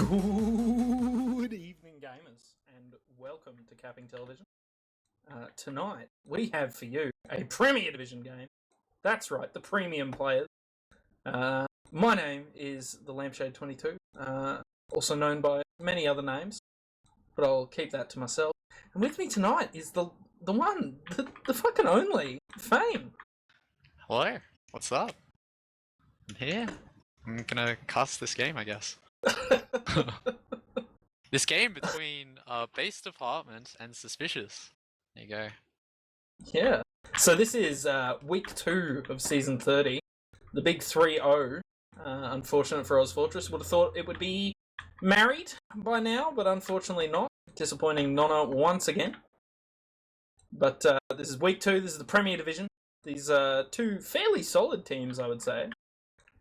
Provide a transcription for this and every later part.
Good evening, gamers, and welcome to Capping Television. Tonight, we have for you a Premier Division game. That's right, the premium players. My name is the Lampshade22, also known by many other names, but I'll keep that to myself. And with me tonight is the fucking only, Feyn. Hello, what's up? I'm here. I'm gonna cast this game, I guess. This game between Base Department and SuSpicious. There you go. Yeah. So this is week 2 of season 30. The big 3-0. Unfortunate for ozfortress. Would have thought it would be married by now, but unfortunately not. Disappointing Nonna once again. But this is week 2. This is the Premier Division. These are two fairly solid teams, I would say.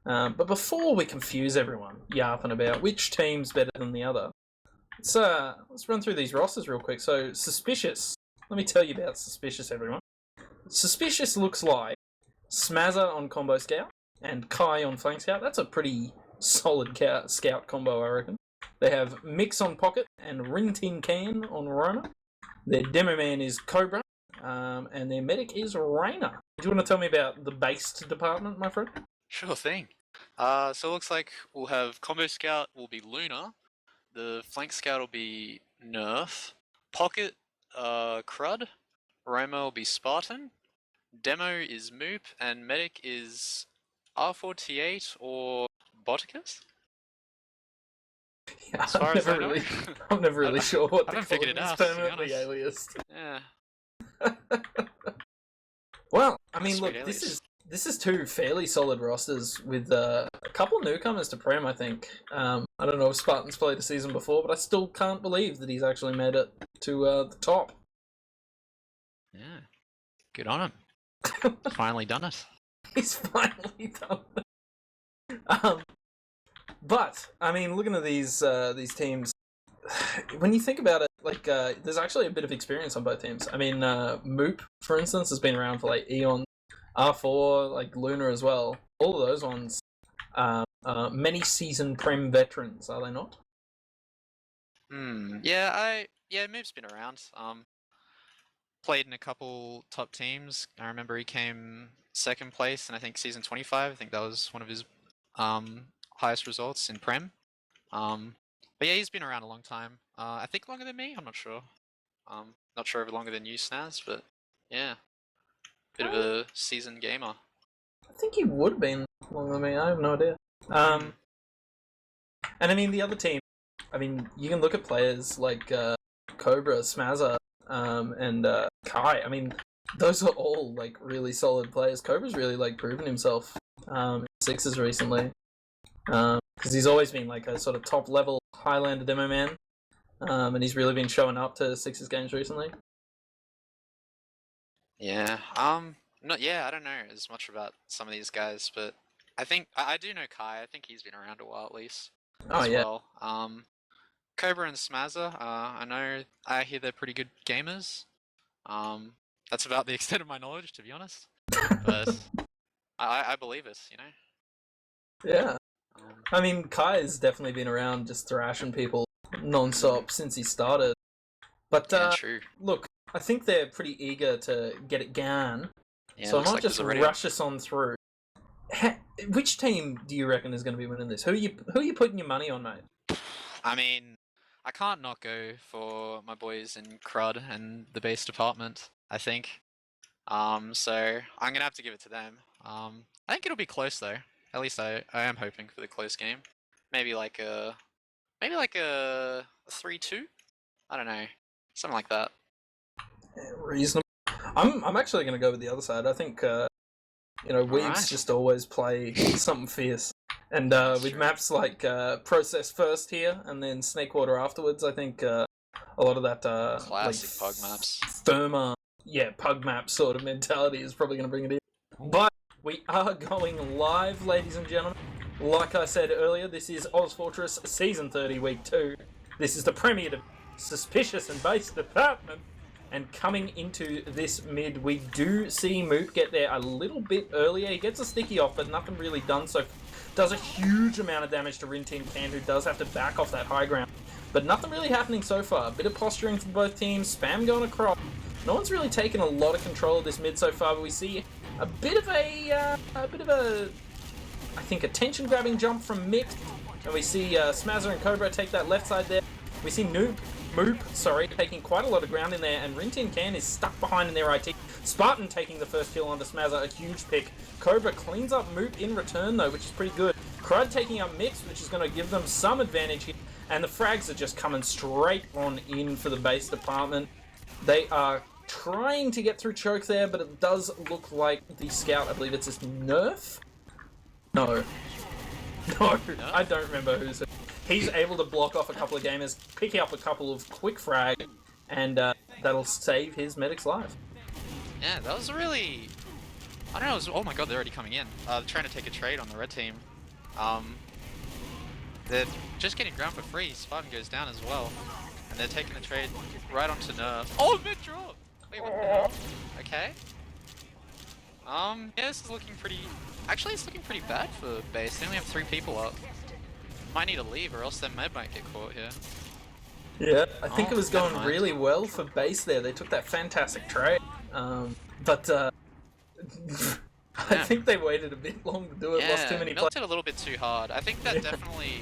But before we confuse everyone yapping about which team's better than the other, let's run through these rosters real quick. So, SuSpicious. Let me tell you about SuSpicious, everyone. SuSpicious looks like Smazza on Combo Scout and Kai on Flank Scout. That's a pretty solid Scout combo, I reckon. They have Mix on Pocket and Rintin Can on Rona. Their Demo Man is Cobra, and their Medic is Rainer. Do you want to tell me about the based department, my friend? Sure thing. So it looks like we'll have Combo Scout will be Luna, the Flank Scout will be Nerf, Pocket, Crud, Roma will be Spartan, Demo is Moop, and Medic is R4T8 or Boticus? Yeah, As far as I know. I'm never really sure what I haven't figured it out, permanently aliased. Yeah. Well, I mean, Sweet look, alias. this is two fairly solid rosters with a couple newcomers to Prem, I think. I don't know if Spartan's played a season before, but I still can't believe that he's actually made it to the top. Yeah. Good on him. Finally done it. He's finally done it. But, I mean, looking at these teams, when you think about it, like, there's actually a bit of experience on both teams. I mean, Moop, for instance, has been around for, like, eons. R4, like, Luna as well. All of those ones many season Prem veterans, are they not? Yeah, Move's been around. Played in a couple top teams. I remember he came second place in I think season 25. I think that was one of his highest results in Prem. But yeah, he's been around a long time. I think longer than me. I'm not sure. Not sure if longer than you, Snaz, but yeah, bit of a seasoned gamer. I think he would have been longer than me. I have no idea. And I mean, the other team, I mean, you can look at players like Cobra, Smazza, and Kai. I mean, those are all like really solid players. Cobra's really like proven himself in sixes recently, because he's always been like a sort of top level Highlander demo man, and he's really been showing up to sixes games recently. Yeah. I don't know as much about some of these guys, but I think I do know Kai. I think he's been around a while at least. Oh yeah. Well. Cobra and Smazza, I hear they're pretty good gamers. That's about the extent of my knowledge, to be honest. But I believe it, you know? Yeah. I mean, Kai has definitely been around just thrashing people non-stop since he started. But Yeah, true. look, I think they're pretty eager to get it going. Yeah, So I looks might like just there's already rush us on through. Which team do you reckon is going to be winning this? Who are you putting your money on, mate? I mean, I can't not go for my boys in Crud and the base department, I think. So I'm gonna have to give it to them. I think it'll be close though. At least I am hoping for the close game. Maybe like a 3-2? I don't know. Something like that. Reasonable. I'm actually going to go with the other side. I think Weaves just always play something fierce. And with true. maps like Process first here and then Snakewater afterwards, I think a lot of that Classic like, pug maps. Firmer, pug map sort of mentality is probably going to bring it in. But we are going live, ladies and gentlemen. Like I said earlier, this is ozfortress Season 30, Week 2. This is the premiere of SuSpicious and Base Department. And coming into this mid, we do see Moop get there a little bit earlier. He gets a sticky off, but nothing really done, so does a huge amount of damage to Rin Tin Can, who does have to back off that high ground. But nothing really happening so far. A bit of posturing from both teams, spam going across. No one's really taken a lot of control of this mid so far, but we see a bit of a, I think, attention-grabbing jump from Mix. And we see Smazzer and Cobra take that left side there. We see Moop, taking quite a lot of ground in there, and Rin Tin Can is stuck behind in their IT. Spartan taking the first kill onto Smazzer, a huge pick. Cobra cleans up Moop in return, though, which is pretty good. Crud taking up Mix, which is going to give them some advantage here. And the frags are just coming straight on in for the base department. They are trying to get through choke there, but it does look like the scout, I believe it's his nerf? No, I don't remember who's it. He's able to block off a couple of gamers, pick up a couple of quick frag, and that'll save his medic's life. Yeah, that was really... I don't know, it was... oh my god, they're already coming in. They're trying to take a trade on the red team. They're just getting ground for free. Spartan goes down as well. And they're taking the trade right onto nerf. Oh, mid drop! Wait, what the hell? Okay. Yeah, this is looking pretty... actually, it's looking pretty bad for base. They only have 3 people up. Might need to leave, or else their med might get caught here. Yeah, I think it was going really well for base there. They took that fantastic trade. But I think they waited a bit long to do it. Yeah, Lost too many players. Milked it a little bit too hard. I think that definitely...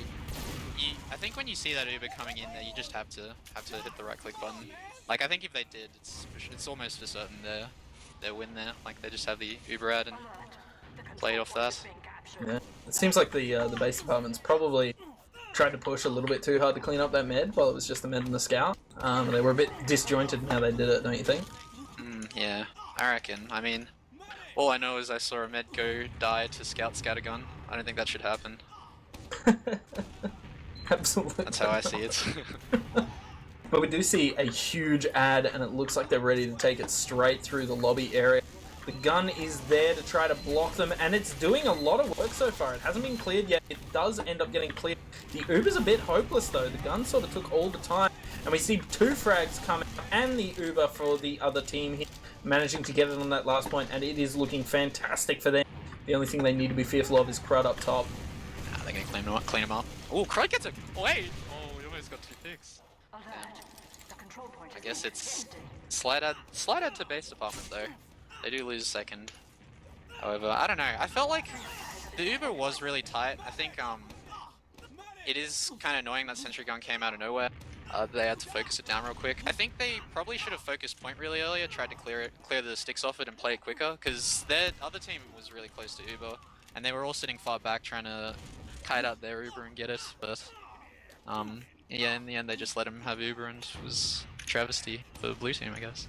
I think when you see that Uber coming in there, you just have to hit the right click button. Like, I think if they did, it's almost for certain their win there. Like, they just have the Uber ad and play it off that. Yeah, it seems like the base department's probably tried to push a little bit too hard to clean up that med while it was just the med and the scout. They were a bit disjointed in how they did it, don't you think? Yeah, I reckon. I mean, all I know is I saw a med go die to scout scattergun. I don't think that should happen. Absolutely. That's how I see it. But we do see a huge ad, and it looks like they're ready to take it straight through the lobby area. The gun is there to try to block them, and it's doing a lot of work so far. It hasn't been cleared yet. It does end up getting cleared. The Uber's a bit hopeless, though. The gun sort of took all the time, and we see 2 frags come out, and the Uber for the other team here, managing to get it on that last point, and it is looking fantastic for them. The only thing they need to be fearful of is Crud up top. They're going to clean him up. Oh, Crud gets a... wait! Oh, he almost got 2 picks. I guess it's slide out to base department, though. They do lose second. However, I don't know. I felt like the Uber was really tight. I think it is kind of annoying that sentry gun came out of nowhere. They had to focus it down real quick. I think they probably should have focused point really earlier, tried to clear the sticks off it and play it quicker, because their other team was really close to Uber, and they were all sitting far back trying to kite out their Uber and get it. But yeah, in the end they just let him have Uber, and it was a travesty for the blue team, I guess.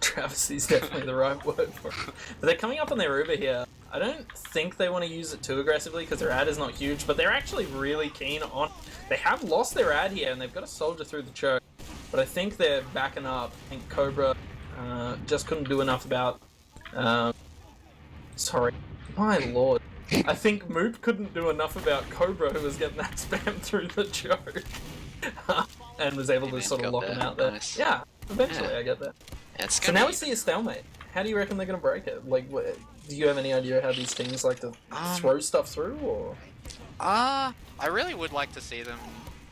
Travesty's definitely the right word for it. But they're coming up on their Uber here. I don't think they want to use it too aggressively because their ad is not huge, but they're actually really keen on... They have lost their ad here, and they've got a soldier through the choke. But I think they're backing up. I think Cobra just couldn't do enough about... sorry. My lord. I think Moop couldn't do enough about Cobra, who was getting that spam through the choke. And was able to sort of lock him out there. Nice. Yeah, eventually I get that. So now we see a stalemate. How do you reckon they're going to break it? Like, do you have any idea how these teams like to throw stuff through, or...? I really would like to see them,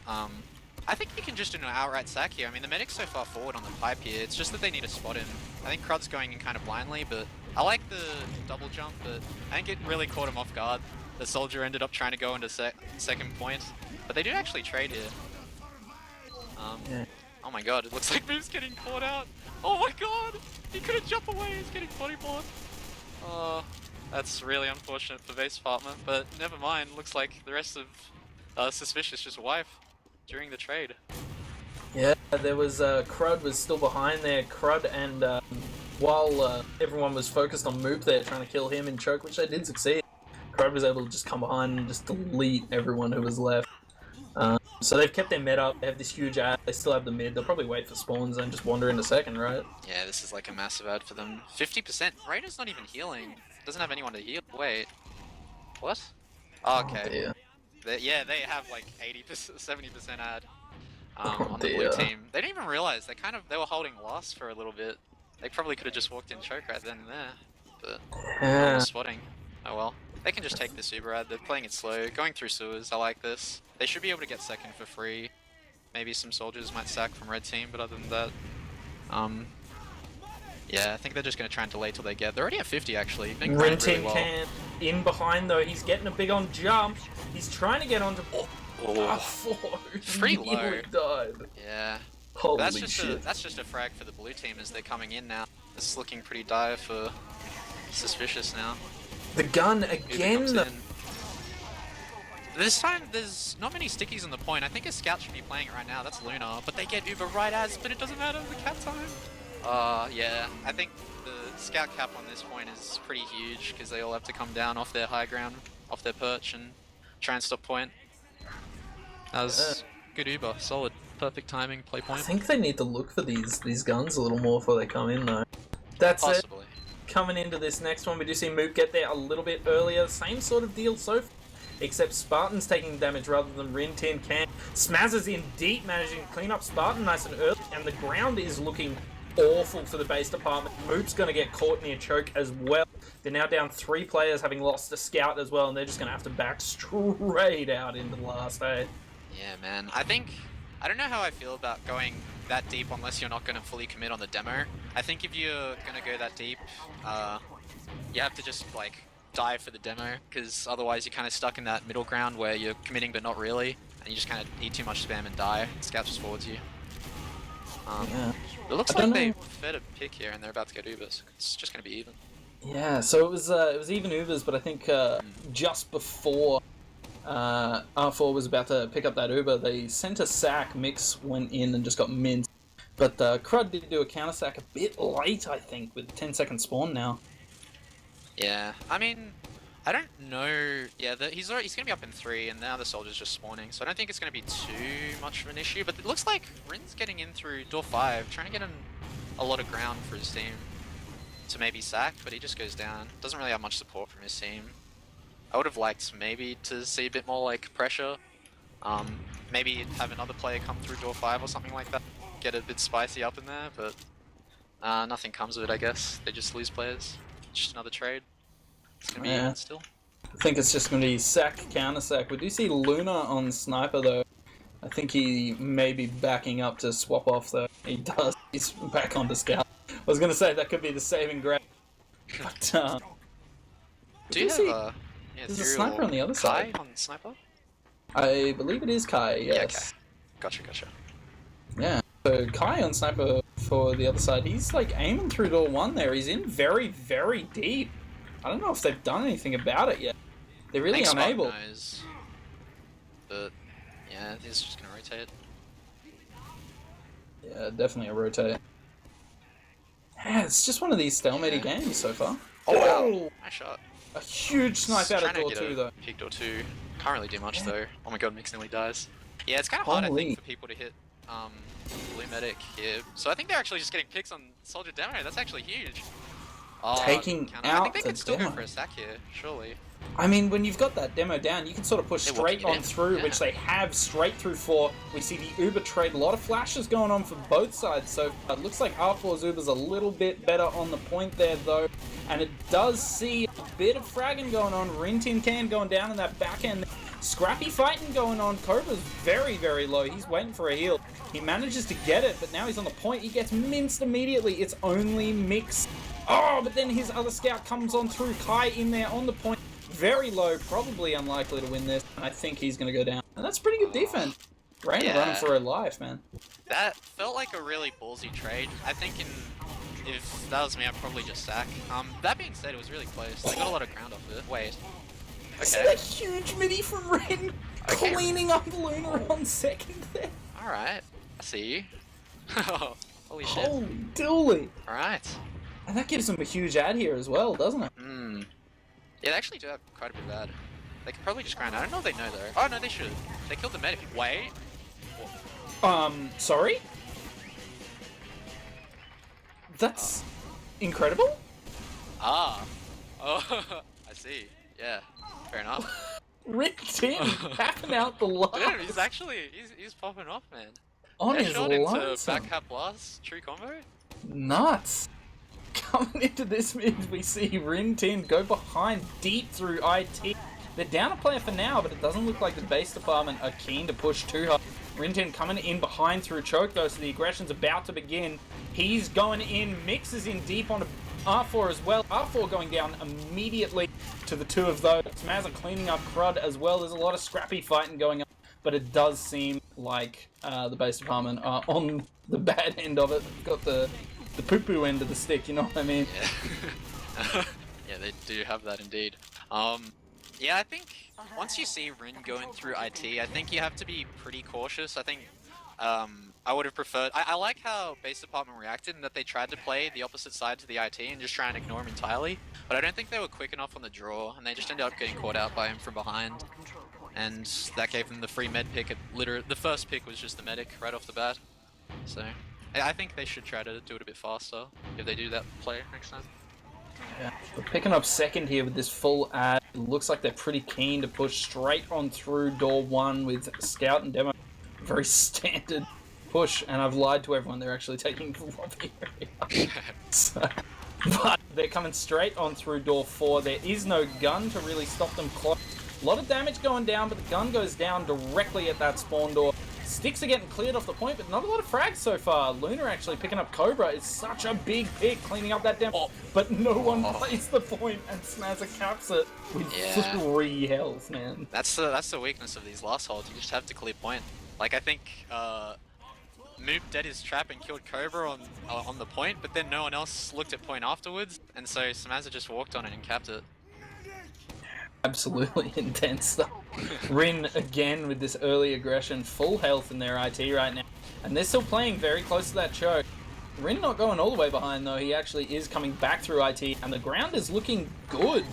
I think you can just do an outright sack here. I mean, the medic's so far forward on the pipe here, it's just that they need to spot him. I think Crud's going in kind of blindly, but I like the double jump, but I think it really caught him off guard. The soldier ended up trying to go into second point, but they do actually trade here. Oh my god, it looks like Move's getting caught out. Oh my god! He couldn't jump away, he's getting bodyboard. Oh, that's really unfortunate for base department, but never mind. Looks like the rest of SuSpicious just wife during the trade. Yeah, there was Crud was still behind there. Crud and while everyone was focused on Moop there trying to kill him in choke, which they did succeed, Crud was able to just come behind and just delete everyone who was left. So they've kept their med up, they have this huge ad, they still have the mid, they'll probably wait for spawns and just wander into second, right? Yeah, this is like a massive ad for them. 50%, Raider's not even healing, doesn't have anyone to heal. Wait, what? Oh, okay. Oh, yeah, they have like 80%, 70% ad. on the blue team. They didn't even realize they were holding loss for a little bit. They probably could have just walked in choke right then and there, but no one was spotting. Oh well. They can just take this Uber ad. They're playing it slow, going through sewers. I like this. They should be able to get second for free. Maybe some soldiers might sack from red team, but other than that, yeah, I think they're just going to try and delay till they get. They're already at 50 actually. Red team can in behind though. He's getting a big on jump. He's trying to get onto. Pretty low. Died. Yeah. Holy shit. That's just a frag for the blue team as they're coming in now. It's looking pretty dire for SuSpicious now. The gun again. This time there's not many stickies on the point. I think a scout should be playing it right now. That's Luna, but they get Uber right as, but it doesn't matter. The cap time. Yeah. I think the scout cap on this point is pretty huge because they all have to come down off their high ground, off their perch, and try and stop point. That was good Uber, solid, perfect timing, play point. I think they need to look for these guns a little more before they come in though. That's possibly. It. Coming into this next one, we do see Moot get there a little bit earlier. Same sort of deal so far, except Spartan's taking damage rather than Rintin can. Smazzers in deep, managing to clean up Spartan nice and early, and the ground is looking awful for the base department. Moot's going to get caught near choke as well. They're now down 3 players, having lost a scout as well, and they're just going to have to back straight out into the last day. Yeah, man. I don't know how I feel about going that deep unless you're not going to fully commit on the demo. I think if you're going to go that deep, you have to just, like, dive for the demo, because otherwise you're kind of stuck in that middle ground where you're committing but not really, and you just kind of eat too much spam and die. Scouts just forwards you. Yeah. It looks like they fed a pick here and they're about to get Ubers. It's just going to be even. Yeah, so it was even Ubers, but I think just before R4 was about to pick up that Uber, they sent a sack. Mix went in and just got minced. But Crud did do a counter sack a bit late, I think, with 10-second spawn now. Yeah, I mean, I don't know. Yeah, he's going to be up in 3, and now the soldier's just spawning, so I don't think it's going to be too much of an issue. But it looks like Rin's getting in through door 5, trying to get in a lot of ground for his team to maybe sack, but he just goes down. Doesn't really have much support from his team. I would have liked maybe to see a bit more like pressure. Maybe have another player come through door 5 or something like that. Get a bit spicy up in there, but nothing comes of it, I guess. They just lose players. Just another trade. It's going to be even still. I think it's just going to be sack, counter sack. We do see Luna on Sniper though. I think he may be backing up to swap off though. He does. He's back onto Scout. I was going to say that could be the saving grace. But, do you have there's a sniper on the other Kai side. on Sniper? I believe it is Kai, yes. Yeah, okay. Gotcha. Yeah. So Kai on Sniper for the other side, he's like aiming through door 1 there. He's in very, very deep. I don't know if they've done anything about it yet. They're really unable. Knows, but yeah, he's just gonna rotate. Yeah, definitely a rotate. Yeah, it's just one of these stalemate games so far. Oh wow! Nice shot. A huge snipe out of door 2 though. Peek door 2. Can't really do much though. Oh my god, Mix nearly dies. Yeah, it's kind of hard I think for people to hit blue medic here. So I think they're actually just getting picks on soldier demo. That's actually huge. Taking out I think they the could still demo. go for a sack here, surely. I mean, when you've got that demo down, you can sort of push straight on through, which they have straight through 4. We see the Uber trade, a lot of flashes going on for both sides, so it looks like R4's Uber's a little bit better on the point there, though. And it does see a bit of fragging going on. Rintin Can going down in that back end. Scrappy fighting going on. Cobra's very, very low. He's waiting for a heal. He manages to get it, but now he's on the point. He gets minced immediately. It's only Mix. Oh, but then his other scout comes on through. Kai in there on the point. Very low, probably unlikely to win this. I think he's going to go down. And that's pretty good defense. Rain running for her life, man. That felt like a really ballsy trade. I think if that was me, I'd probably just sack. That being said, it was really close. They got a lot of ground off it. Wait. Okay. See that huge midi from Rin cleaning up Luna on second there? Alright. I see you. Holy shit. Holy dooly. Alright. And that gives them a huge ad here as well, doesn't it? Yeah, they actually do have quite a bit of ad. They could probably just grind. I don't know if they know though. Oh no, they should. They killed the medic. Wait. Sorry? That's incredible? Oh, I see. Yeah, fair enough. Rick Tim tapping out the line. Dude, he's popping off, man. On his Headshot into lonesome. back cap blast, true combo. Nuts. Coming into this mid, we see Rin Tin go behind deep through IT. They're down a player for now, but it doesn't look like the base department are keen to push too hard. Rin Tin coming in behind through choke though, so the aggression's about to begin. He's going in, mixes in deep onto R4 as well. R4 going down immediately to the two of those. Smaz are cleaning up Crud as well. There's a lot of scrappy fighting going on, but it does seem like the base department are on the bad end of it. Got the poo-poo end of the stick, you know what I mean? Yeah. Yeah, they do have that indeed. Yeah, I think once you see Rin going through IT, I think you have to be pretty cautious. I think I would have preferred... I like how base department reacted and that they tried to play the opposite side to the IT and just try and ignore him entirely. But I don't think they were quick enough on the draw, and they just ended up getting caught out by him from behind. And that gave them the free med pick. The first pick was just the medic right off the bat. So I think they should try to do it a bit faster if they do that play next time. Yeah. We're picking up second here with this full ad. It looks like they're pretty keen to push straight on through door one with Scout and Demo. Very standard push, and I've lied to everyone. They're actually taking the lobby area. But they're coming straight on through door four. There is no gun to really stop them close. A lot of damage going down, but the gun goes down directly at that spawn door. Sticks are getting cleared off the point, but not a lot of frags so far. Luna actually picking up Cobra. It's such a big pick, cleaning up that demo. But no one plays the point, and Snazza caps it with 3 health, man. That's the weakness of these last holds. You just have to clear point. Like, I think Moop dead his trap and killed Cobra on the point, but then no one else looked at point afterwards, and so Snazza just walked on it and capped it. Absolutely intense stuff. Rin again with this early aggression, full health in their IT right now, and they're still playing very close to that choke. Rin not going all the way behind though, he actually is coming back through IT, and the ground is looking good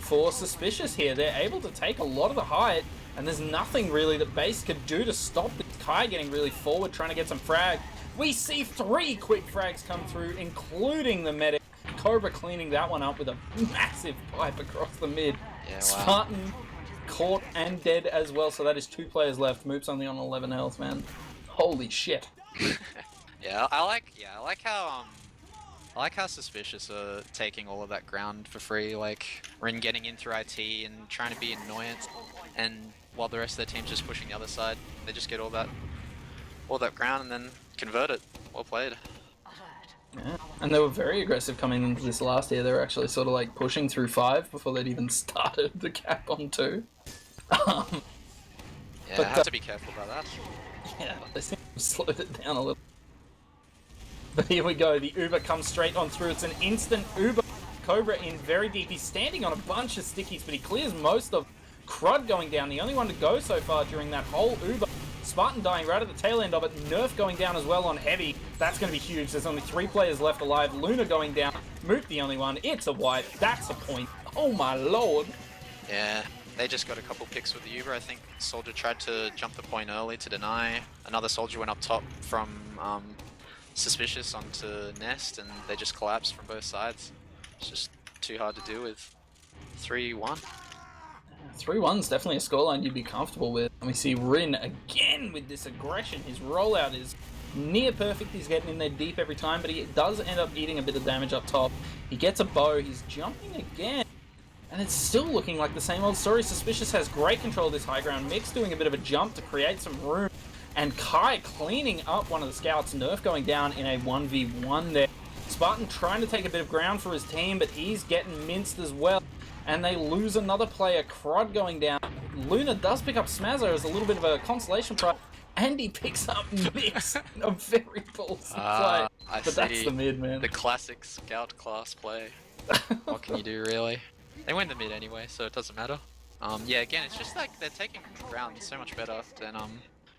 for SuSpicious here. They're able to take a lot of the height, and there's nothing really that base could do to stop this. Kai getting really forward, trying to get some frag. We see 3 quick frags come through, including the medic. Cobra cleaning that one up with a massive pipe across the mid. Yeah, wow. Spartan caught and dead as well, so that is 2 players left. Moop's only on 11 health, man. Holy shit. Yeah, I like how SuSpicious are taking all of that ground for free. Like Rin getting in through IT and trying to be annoyant, and while the rest of their team's just pushing the other side, they just get all that ground and then convert it. Well played. Yeah. And they were very aggressive coming into this last year. They were actually sort of like pushing through 5 before they'd even started the cap on 2. Yeah, but, have to be careful about that. Yeah, they seem to have slowed it down a little. But here we go, the Uber comes straight on through. It's an instant Uber. Cobra in very deep. He's standing on a bunch of stickies, but he clears most of Crud going down. The only one to go so far during that whole Uber. Spartan dying right at the tail end of it. Nerf going down as well on Heavy. That's going to be huge. There's only 3 players left alive. Luna going down. Moop the only one. It's a wipe. That's a point. Oh my lord. Yeah, they just got a couple picks with the Uber. I think Soldier tried to jump the point early to deny. Another Soldier went up top from SuSpicious onto Nest, and they just collapsed from both sides. It's just too hard to deal with. 3-1. 3-1's definitely a scoreline you'd be comfortable with. And we see Rin again with this aggression. His rollout is near perfect. He's getting in there deep every time, but he does end up eating a bit of damage up top. He gets a bow. He's jumping again. And it's still looking like the same old story. SuSpicious has great control of this high ground. Mix doing a bit of a jump to create some room. And Kai cleaning up one of the scouts. Nerf going down in a 1v1 there. Spartan trying to take a bit of ground for his team, but he's getting minced as well. And they lose another player. Crud going down. Luna does pick up Smazzo as a little bit of a consolation prize. And he picks up Mix. A very ballsy play. But that's the mid, man. The classic scout class play. What can you do, really? They win the mid anyway, so it doesn't matter. Yeah, again, it's just like they're taking ground so much better than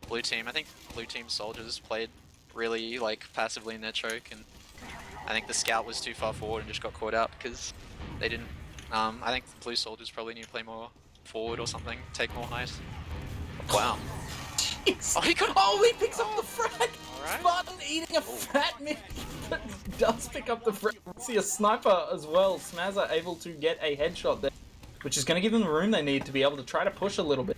blue team. I think blue team soldiers played really like passively in their choke, and I think the scout was too far forward and just got caught out because they didn't. I think the blue soldiers probably need to play more forward or something, take more height. Wow. Jeez. Oh, he picks up the frag! Right. Spartan eating a fat mid, but does pick up the frag. We see a sniper as well. Smazza able to get a headshot there, which is going to give them the room they need to be able to try to push a little bit.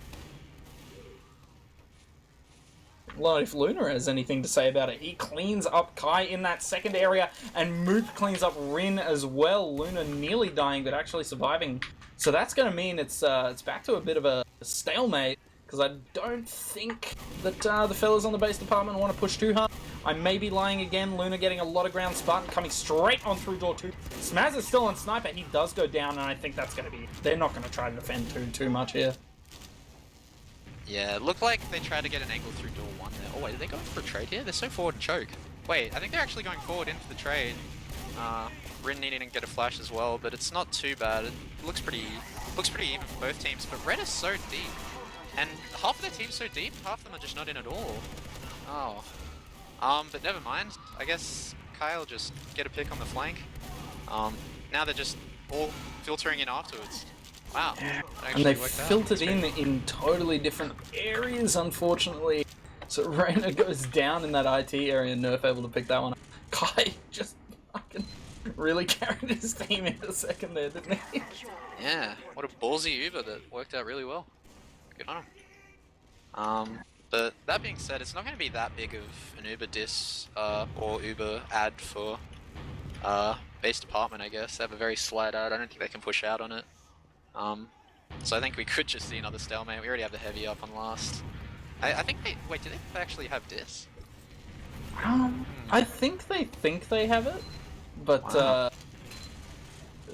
Well, if Luna has anything to say about it, he cleans up Kai in that second area, and Moop cleans up Rin as well. Luna nearly dying, but actually surviving. So that's going to mean it's back to a bit of a stalemate, because I don't think that the fellas on the base department want to push too hard. I may be lying again. Luna getting a lot of ground. Spartan coming straight on through door 2. Smaz is still on Sniper. He does go down, and I think that's going to be... They're not going to try to defend too much here. Yeah, it looked like they tried to get an angle through door 1 there. Oh wait, are they going for a trade here? They're so forward and choke. Wait, I think they're actually going forward into the trade. Rin needing to get a flash as well, but it's not too bad. It looks pretty even for both teams, but Red is so deep. And half of their team's so deep, half of them are just not in at all. Oh. But never mind. I guess Kyle just get a pick on the flank. Now they're just all filtering in afterwards. Wow. And they filtered in totally different areas, unfortunately. So Reina goes down in that IT area, Nerf able to pick that one up. Kai just fucking really carried his team in a second there, didn't he? Yeah, what a ballsy Uber that worked out really well. Good on him. But that being said, it's not going to be that big of an Uber diss or Uber ad for base department, I guess. They have a very slight ad. I don't think they can push out on it. So I think we could just see another stalemate. We already have the heavy up on last. I think they... Wait, do they actually have diss? I think they have it, but Wow.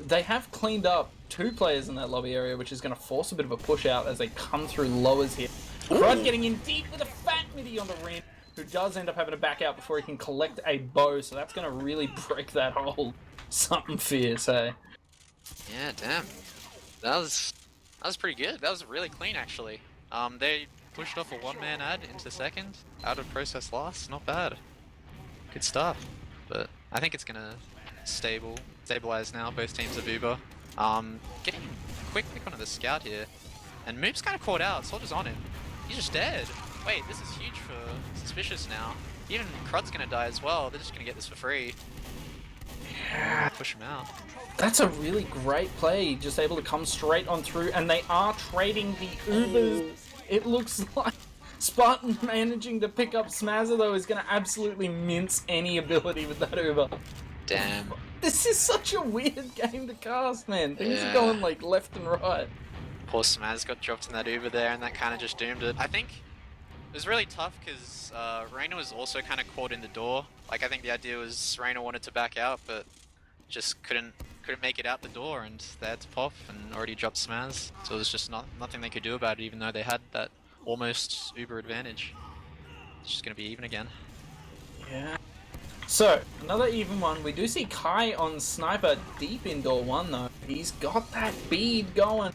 they have cleaned up 2 players in that lobby area, which is going to force a bit of a push out as they come through lowers here. Crud getting in deep with a fat midi on the rim, who does end up having to back out before he can collect a bow, so that's going to really break that hold. Something fierce, eh? Yeah, damn. That was pretty good. That was really clean, actually. They pushed off a one-man ad into second, out of process last. Not bad. Good stuff. But I think it's gonna stabilize now. Both teams have Uber. Getting a quick pick onto the scout here, and Moop's kind of caught out. Soldier's on him. He's just dead. Wait, this is huge for SuSpicious now. Even Crud's gonna die as well. They're just gonna get this for free. Yeah. Push him out. That's a really great play, just able to come straight on through, and they are trading the Ubers. It looks like Spartan managing to pick up Smazza, though, is going to absolutely mince any ability with that Uber. Damn. This is such a weird game to cast, man. Things Yeah. are going, like, left and right. Poor Smaz got dropped in that Uber there, and that kind of just doomed it. I think it was really tough because Reina was also kind of caught in the door. Like, I think the idea was Reina wanted to back out, but just couldn't make it out the door, and they had to pop and already dropped Smaz. So it was just nothing they could do about it, even though they had that almost Uber advantage. It's just gonna be even again. Yeah. So, another even one. We do see Kai on Sniper deep in door 1, though. He's got that bead going,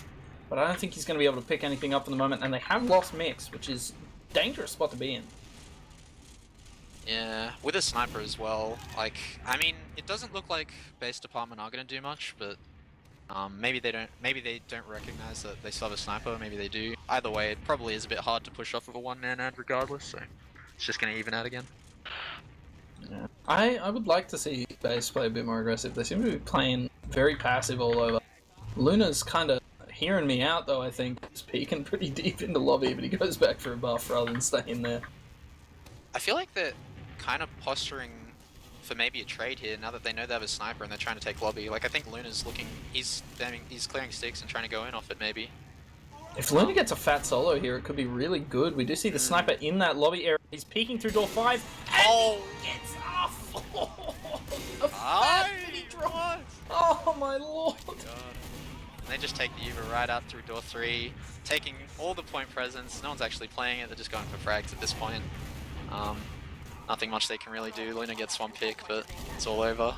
but I don't think he's going to be able to pick anything up for the moment, and they have lost Mix, which is a dangerous spot to be in. Yeah, with a sniper as well. Like, I mean, it doesn't look like base department are gonna do much, but maybe they don't recognize that they still have a sniper. Maybe they do. Either way, it probably is a bit hard to push off of a one-man ad regardless. So it's just gonna even out again. Yeah. I would like to see base play a bit more aggressive. They seem to be playing very passive all over. Luna's kind of hearing me out, though. I think he's peeking pretty deep into lobby, but he goes back for a buff rather than staying there. I feel like they're kind of posturing for maybe a trade here now that they know they have a sniper and they're trying to take lobby. Like, I think Luna's looking, he's clearing sticks and trying to go in off it maybe. If Luna gets a fat solo here, it could be really good. We do see the sniper in that lobby area. He's peeking through door 5, and he gets off! A fat mini drop! Oh my lord! God. And they just take the Uber right out through door 3, taking all the point presence. No one's actually playing it, they're just going for frags at this point. Nothing much they can really do. Luna gets one pick, but it's all over.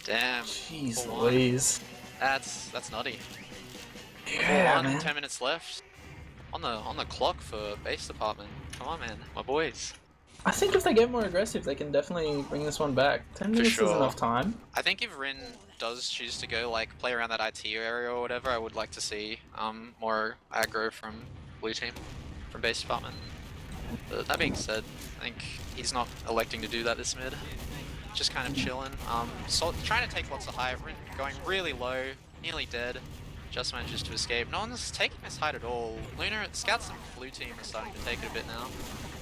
Damn. Jeez Louise. That's nutty. Yeah, man. 10 minutes left on the clock for base department. Come on, man, my boys. I think if they get more aggressive, they can definitely bring this one back. 10 minutes is enough time. I think if Rin does choose to go like play around that IT area or whatever, I would like to see more aggro from blue team, from base department. But that being said, I think he's not electing to do that this mid. Just kind of chilling. Trying to take lots of height, going really low, nearly dead. Just manages to escape. No one's taking this height at all. Luna, scouts and blue team are starting to take it a bit now.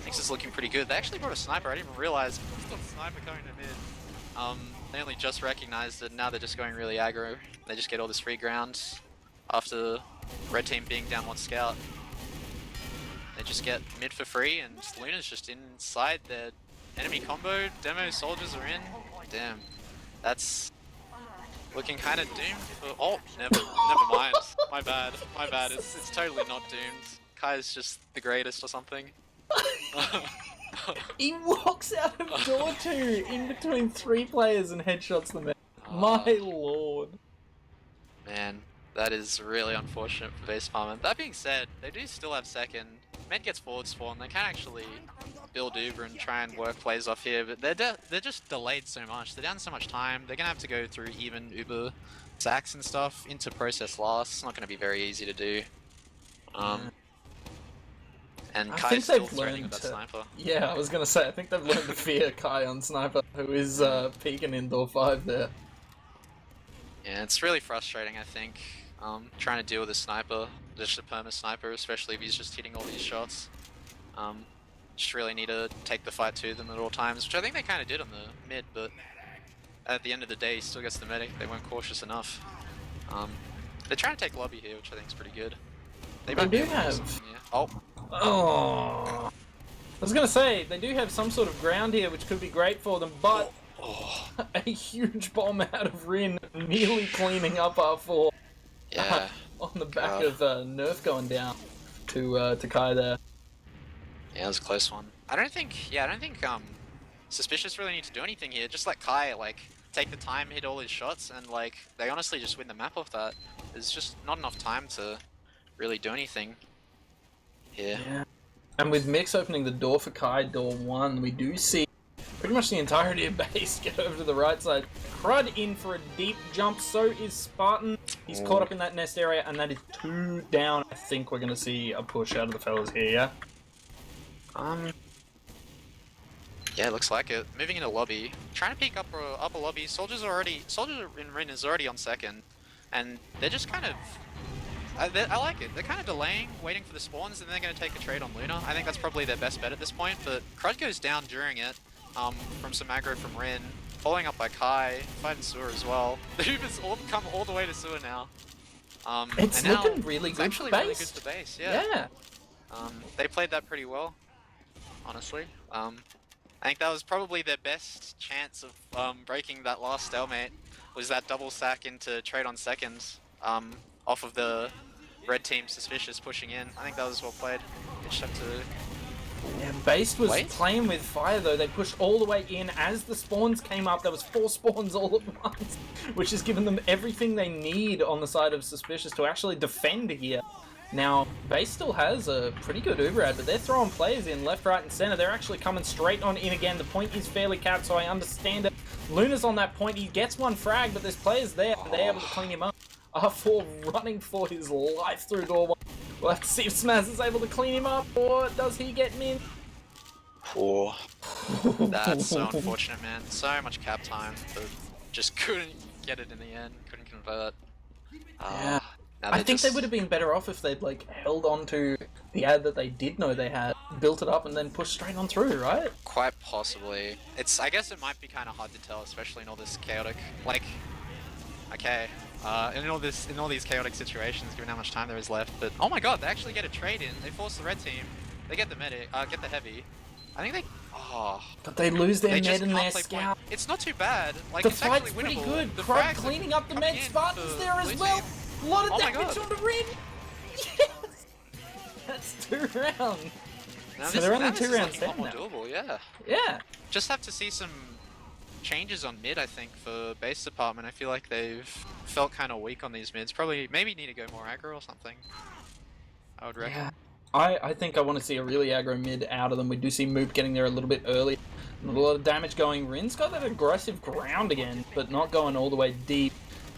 Thinks it's looking pretty good. They actually brought a sniper. I didn't even realize there's a sniper going to mid. They only just recognized it. Now they're just going really aggro. They just get all this free ground after red team being down one scout. They just get mid for free, and Luna's just inside their enemy combo. Demo soldiers are in. Damn, that's looking kind of doomed. For, oh, never mind. My bad. It's totally not doomed. Kai's just the greatest or something. He walks out of door 2 in between 3 players and headshots them. My lord. Man, that is really unfortunate for base farming. That being said, they do still have second. Med gets forward spawn. They can actually build Uber and try and work plays off here, but they're just delayed so much. They're down so much time. They're gonna have to go through even Uber sacks and stuff into process last. It's not gonna be very easy to do. And Kai's still threatening with that sniper. Yeah, I was gonna say, I think they've learned to fear Kai on sniper, who is peeking in door 5 there. Yeah, it's really frustrating, I think. Trying to deal with a sniper, just a perma sniper, especially if he's just hitting all these shots. Just really need to take the fight to them at all times, which I think they kind of did on the mid, but at the end of the day, he still gets the medic. They weren't cautious enough. They're trying to take lobby here, which I think is pretty good. They do have... Yeah. Oh. I was gonna say, they do have some sort of ground here, which could be great for them, but a huge bomb out of Rin, nearly cleaning up R4. Yeah. On the back of Nerf going down to Kai there. Yeah, it was a close one. I don't think SuSpicious really need to do anything here. Just let Kai take the time, hit all his shots, and they honestly just win the map off that. There's just not enough time to really do anything here. Yeah. And with Mix opening the door for Kai, door 1, we do see pretty much the entirety of base get over to the right side. Crud in for a deep jump, so is Spartan. He's caught up in that nest area, and that is 2 down. I think we're going to see a push out of the fellas here, yeah? Yeah, it looks like it. Moving into lobby, trying to peek upper lobby. Soldiers in Rin is already on second, and they're just kind of. I like it. They're kind of delaying, waiting for the spawns, and then they're going to take a trade on Luna. I think that's probably their best bet at this point. But Crud goes down during it, from some aggro from Rin, following up by Kai, fighting Sewer as well. The Ubers all come all the way to Sewer now. It's and looking really good actually for really base. good for base. Yeah. Yeah. They played that pretty well, honestly. I think that was probably their best chance of breaking that last stalemate, was that double sack into trade on seconds, off of the red team SuSpicious pushing in. I think that was well played. They just have to... Yeah, base was playing with fire though. They pushed all the way in as the spawns came up. There was 4 spawns all at once, which has given them everything they need on the side of SuSpicious to actually defend here. Now, base still has a pretty good Uberad, but they're throwing players in left, right, and center. They're actually coming straight on in again. The point is fairly capped, so I understand it. Luna's on that point. He gets one frag, but there's players there, and they're able to clean him up. R4 running for his life through door 1. Let's see if Smaz is able to clean him up, or does he get min? Poor. That's so unfortunate, man. So much cap time, but just couldn't get it in the end. Couldn't convert. Yeah. I think they would have been better off if they'd held on to the ad that they did know they had, built it up, and then pushed straight on through, right? Quite possibly. I guess it might be kind of hard to tell, especially in all this chaotic, in all these chaotic situations, given how much time there is left. But oh my god, they actually get a trade in. They force the red team. They get the medic, get the heavy. I think they. Oh. But they lose their med and their scout. Point. It's not too bad. The it's fight's actually pretty winnable. good. The Crud cleaning up the med. Spartan's there as well. A lot of damage on the Rin. Yes. That's 2 rounds. So they're only 2 rounds down now. Doable, yeah. Yeah. Just have to see some changes on mid, I think, for base department. I feel like they've felt kind of weak on these mids. Maybe need to go more aggro or something, I would reckon. Yeah. I think I want to see a really aggro mid out of them. We do see Moop getting there a little bit early. A lot of damage going. Rin's got that aggressive ground again, but not going all the way deep.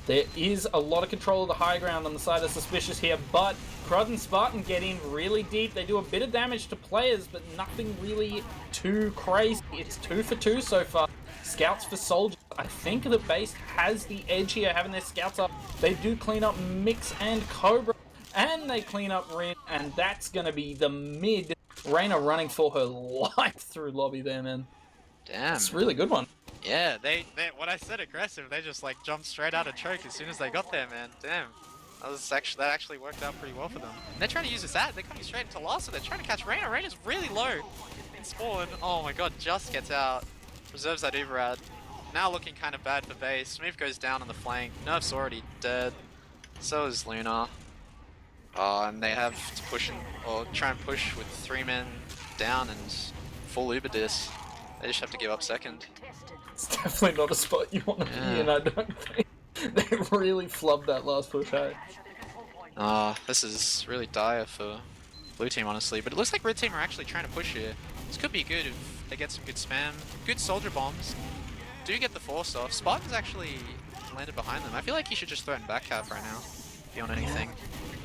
There is a lot of control of the high ground on the side of SuSpicious here, but Crud and Spartan get in really deep. They do a bit of damage to players, but nothing really too crazy. It's 2 for 2 so far. Scouts for soldiers. I think the base has the edge here, having their scouts up. They do clean up Mix and Cobra, and they clean up Rin, and that's going to be the mid Reyna running for her life through lobby there, man. Damn. It's a really good one. Yeah, they when I said aggressive, they just like jumped straight out of choke as soon as they got there, man. Damn. That actually worked out pretty well for them. And they're trying to use this ad, they're coming straight into last, so they're trying to catch Reyna. Reyna's really low in spawn. Oh my god, just gets out. Reserves that Uber ad. Now looking kind of bad for base. Smooth goes down on the flank. Nerf's already dead. So is Luna. And they have to push or try and push with 3 men down and full Uber dis. They just have to give up second. It's definitely not a spot you want to be in, I don't think. They really flubbed that last push, hey? This is really dire for blue team, honestly. But it looks like red team are actually trying to push here. This could be good if they get some good spam. Good soldier bombs. Do get the force off. Spartan's actually landed behind them. I feel like he should just threaten back cap right now. Beyond anything.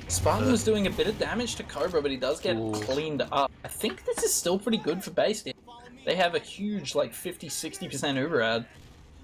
Spartan was doing a bit of damage to Cobra, but he does get cleaned up. I think this is still pretty good for base here. They have a huge, like, 50-60% Uber ad.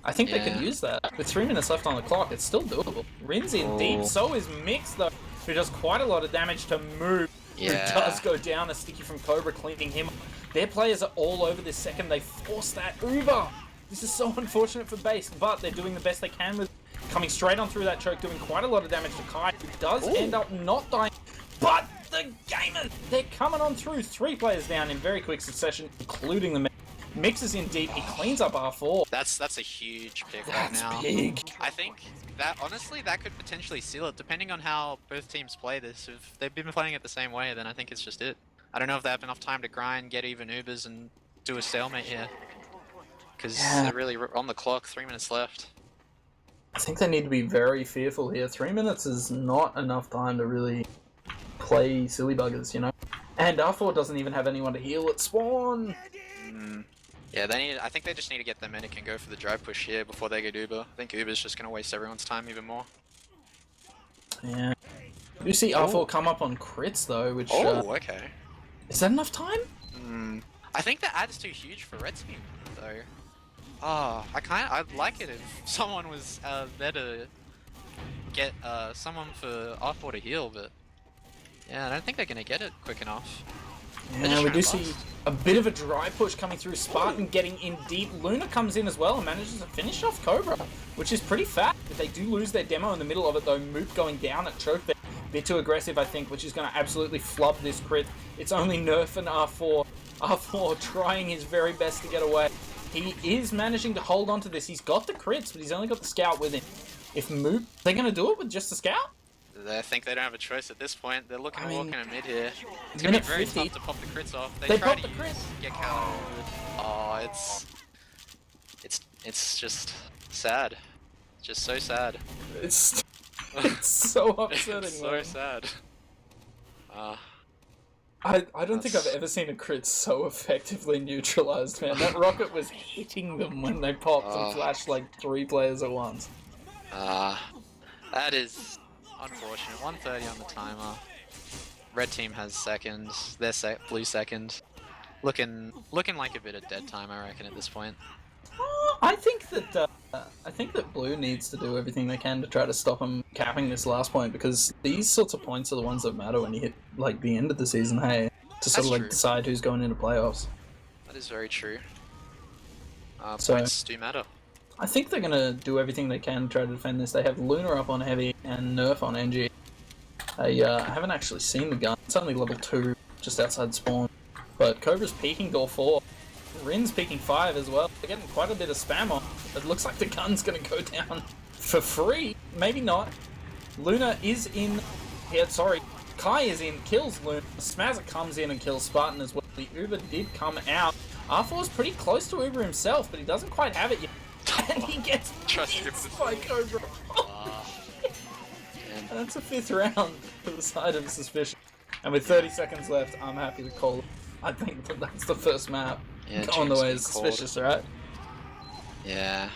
I think they can use that. With 3 minutes left on the clock, it's still doable. Rin's in deep, so is Mix, though, who does quite a lot of damage to Move, who does go down. A sticky from Cobra, cleaning him. Their players are all over this second. They force that Uber. This is so unfortunate for base, but they're doing the best they can with coming straight on through that choke, doing quite a lot of damage to Kai, who does end up not dying. But the gamers, they're coming on through. 3 players down in very quick succession, including the Mix is in deep. He cleans up R4. That's a huge pick right now. That's big. I think that honestly that could potentially seal it, depending on how both teams play this. If they've been playing it the same way, then I think it's just it. I don't know if they have enough time to grind, get even Ubers, and do a stalemate here. Because they're really on the clock. 3 minutes left. I think they need to be very fearful here. 3 minutes is not enough time to really play silly buggers, you know? And R4 doesn't even have anyone to heal at spawn. Yeah, I think they just need to get their medic and go for the drive push here before they get Uber. I think Uber's just going to waste everyone's time even more. Yeah. You see R4 come up on crits, though, which... okay. Is that enough time? I think the ad's too huge for red team, though. I'd like it if someone was there to get someone for R4 to heal, but yeah, I don't think they're gonna get it quick enough. Yeah, we do see a bit of a dry push coming through. Spartan getting in deep. Luna comes in as well and manages to finish off Cobra, which is pretty fat. But they do lose their demo in the middle of it, though. Moop going down at choke there. A bit too aggressive, I think, which is going to absolutely flub this crit. It's only Nerf and R4. R4 trying his very best to get away. He is managing to hold on to this. He's got the crits, but he's only got the scout with him. If Moop, they're going to do it with just the scout? I think they don't have a choice at this point. They're looking to walk in a mid here. It's going to be very tough to pop the crits off. They try to get countered. Oh, it's just sad. Just so sad. It's so upsetting. It's so sad. I don't think I've ever seen a crit so effectively neutralized, man. That rocket was hitting them when they popped and flashed like 3 players at once. That is unfortunate. 1:30 on the timer. Red team has second. They're blue second. Looking like a bit of dead time, I reckon, at this point. I think that blue needs to do everything they can to try to stop them capping this last point, because these sorts of points are the ones that matter when you hit like the end of the season. Hey, to sort of like decide who's going into playoffs. That is very true. So, points do matter. I think they're gonna do everything they can to try to defend this. They have Luna up on heavy and Nerf on NG. I haven't actually seen the gun. It's only level 2, just outside spawn. But Cobra's peeking door 4. Rin's peeking 5 as well. They're getting quite a bit of spam on. It looks like the gun's gonna go down for free. Maybe not. Luna is in. Yeah, sorry. Kai is in, kills Luna. Smazza comes in and kills Spartan as well. The Uber did come out. R4's pretty close to Uber himself, but he doesn't quite have it yet. And he gets hit by Cobra. That's a 5th round for the side of SuSpicious. And with 30 seconds left, I'm happy to call it. I think that's the first map. Yeah, on the way is SuSpicious, right? Yeah.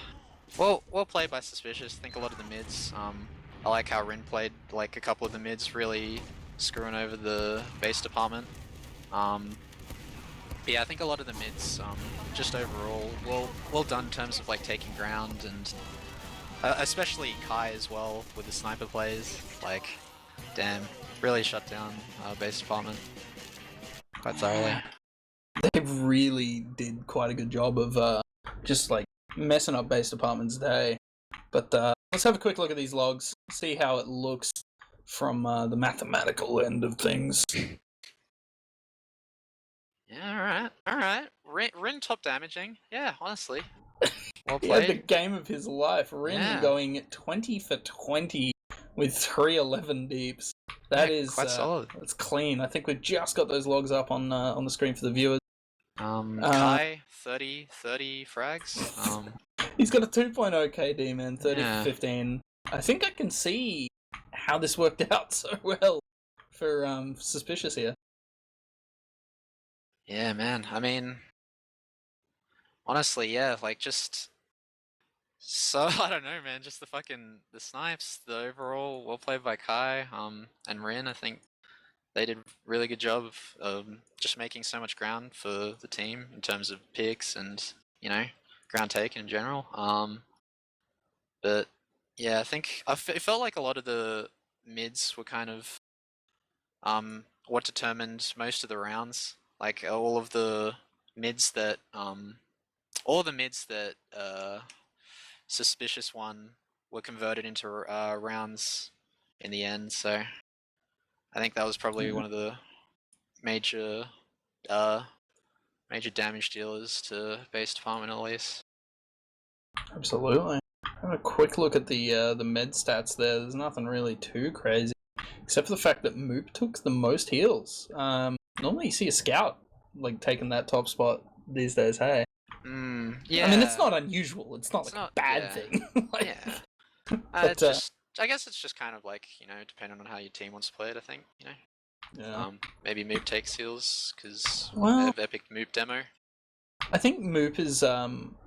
Well played by SuSpicious. I think a lot of the mids. I like how Rin played like a couple of the mids, really screwing over the base department. But yeah, I think a lot of the mids, just overall, well done in terms of like taking ground, and especially Kai as well with the sniper plays. Like, damn, really shut down base department. quite thoroughly. They really did quite a good job of just like messing up base department's day. But let's have a quick look at these logs, see how it looks from the mathematical end of things. Yeah, alright. Rin top damaging. Yeah, honestly. Well He had the played. game of his life. Rin Yeah. going 20 for 20 with 311 deeps. That Yeah, is quite solid. That's clean. I think we've just got those logs up on the screen for the viewers. Kai, 30 frags. He's got a 2.0 KD, man, 30 Yeah. for 15. I think I can see how this worked out so well for SuSpicious here. Yeah, man. I mean, honestly, yeah, like just so I don't know, man. Just the snipes, the overall well played by Kai, and Rin. I think they did a really good job of just making so much ground for the team in terms of picks and ground taken in general. But yeah, I think it felt like a lot of the mids were kind of what determined most of the rounds. Like all of the mids that SuSpicious won were converted into rounds in the end. So I think that was probably one of the major damage dealers to base department at least. Absolutely. Have a quick look at the med stats there. There's nothing really too crazy, except for the fact that Moop took the most heals. Normally you see a scout like taking that top spot these days. Hey. Yeah. I mean, it's not unusual. It's not a bad thing. Yeah. But, I guess it's just kind of like, depending on how your team wants to play it, I think, Yeah. Maybe Moop takes heals because epic Moop demo. I think Moop is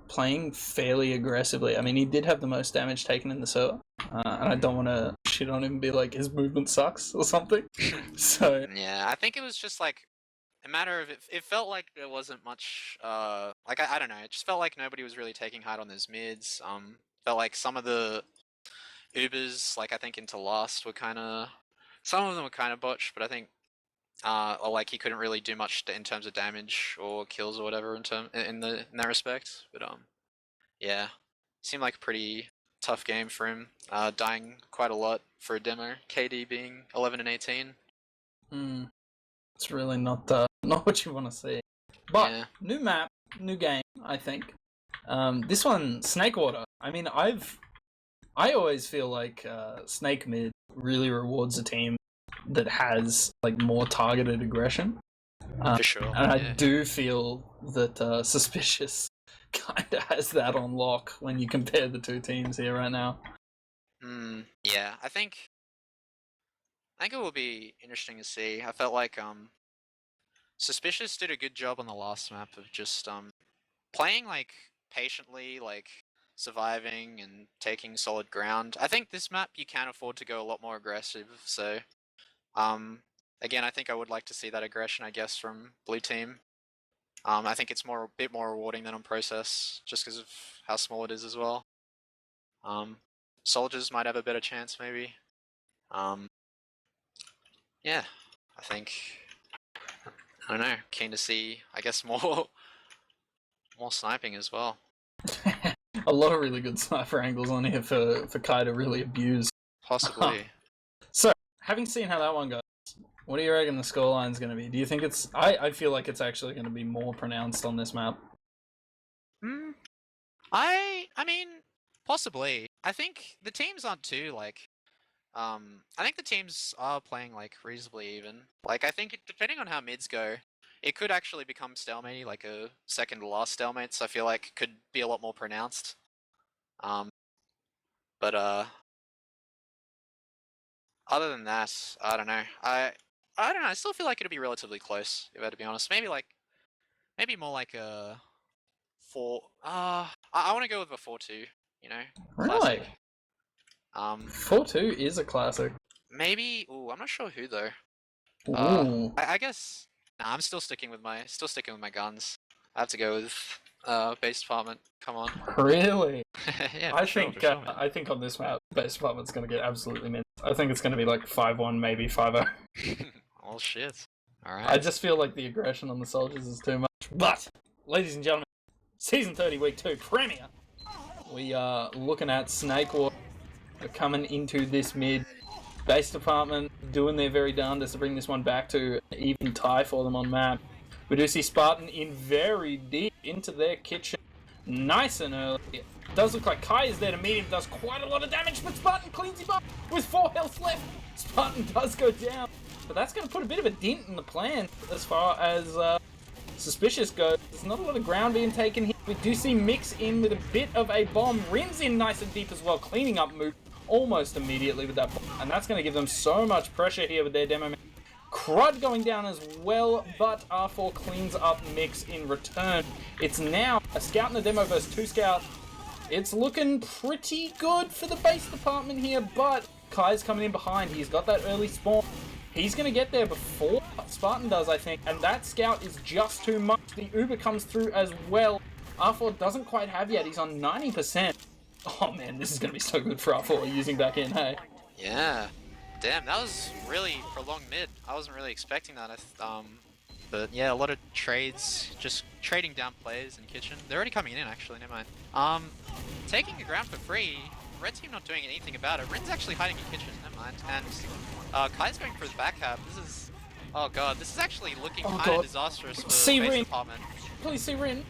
playing fairly aggressively. I mean, he did have the most damage taken in the server, and I don't want to shit on him and be like his movement sucks or something. So yeah, I think it was just like a matter of it felt like there wasn't much like I don't know, it just felt like nobody was really taking height on those mids. Felt like some of the Ubers, like I think into last were some of them were kind of botched, but I think or like he couldn't really do much in terms of damage or kills or whatever in that respect. But yeah, seemed like a pretty tough game for him. Dying quite a lot for a demo. KD being 11 and 18. It's really not what you want to see. But yeah. New map, new game. I think this one, Snakewater. I mean, I always feel like Snake mid really rewards a team that has like more targeted aggression. For sure. And I do feel that SuSpicious kind of has that on lock when you compare the two teams here right now. Yeah, I think it will be interesting to see. I felt like SuSpicious did a good job on the last map of just playing like patiently, like surviving and taking solid ground. I think this map you can afford to go a lot more aggressive, so again, I think I would like to see that aggression, I guess, from blue team. I think it's a bit more rewarding than on process, just because of how small it is as well. Soldiers might have a better chance, maybe. Yeah, I think. I don't know. Keen to see, I guess, more sniping as well. A lot of really good sniper angles on here for Kai to really abuse. Possibly. So, having seen how that one goes, what do you reckon the scoreline's going to be? Do you think it's... I feel like it's actually going to be more pronounced on this map. I mean, possibly. I think the teams aren't too, like... I think the teams are playing, like, reasonably even. Like, I think, depending on how mids go, it could actually become stalemate, like a second to last stalemate, so I feel like it could be a lot more pronounced. But, other than that, I don't know. I don't know, I still feel like it'll be relatively close, if I had to be honest. Maybe more like a 4... I want to go with a 4-2, Classic. Really? 4-2 is a classic. Maybe... Ooh, I'm not sure who, though. I guess... Nah, I'm still sticking with my guns. I have to go with base department. Come on. Really? Yeah, I think on this map, base department's going to get absolutely minced. I think it's going to be like 5-1, maybe 5-0. Oh shit. Alright. I just feel like the aggression on the soldiers is too much. But, ladies and gentlemen, Season 30, Week 2, premiere. We are looking at Snakewater coming into this mid. Base department doing their very darndest to bring this one back to an even tie for them on map. We do see Spartan in very deep into their kitchen. Nice and early. It does look like Kai is there to meet him. Does quite a lot of damage, but Spartan cleans him up with 4 health left. Spartan does go down. But that's going to put a bit of a dent in the plan as far as SuSpicious goes. There's not a lot of ground being taken here. We do see Mix in with a bit of a bomb. Rin's in nice and deep as well, cleaning up Moot almost immediately with that bomb. And that's going to give them so much pressure here with their demo man. Crud going down as well, but R4 cleans up Mix in return. It's now a scout in the demo versus 2 scouts. It's looking pretty good for the base department here, but Kai's coming in behind. He's got that early spawn. He's going to get there before Spartan does, I think, and that scout is just too much. The Uber comes through as well. R4 doesn't quite have yet. He's on 90%. Oh man, this is going to be so good for R4 using back in, hey? Yeah. Damn, that was really prolonged mid. I wasn't really expecting that. But yeah, a lot of trades, just trading down plays in kitchen. They're already coming in, actually, never mind. Taking the ground for free, red team not doing anything about it. Rin's actually hiding in kitchen, never mind. And Kai's going for the back cap. This is, oh god, this is actually looking kind of disastrous for the base department. Please see Rin.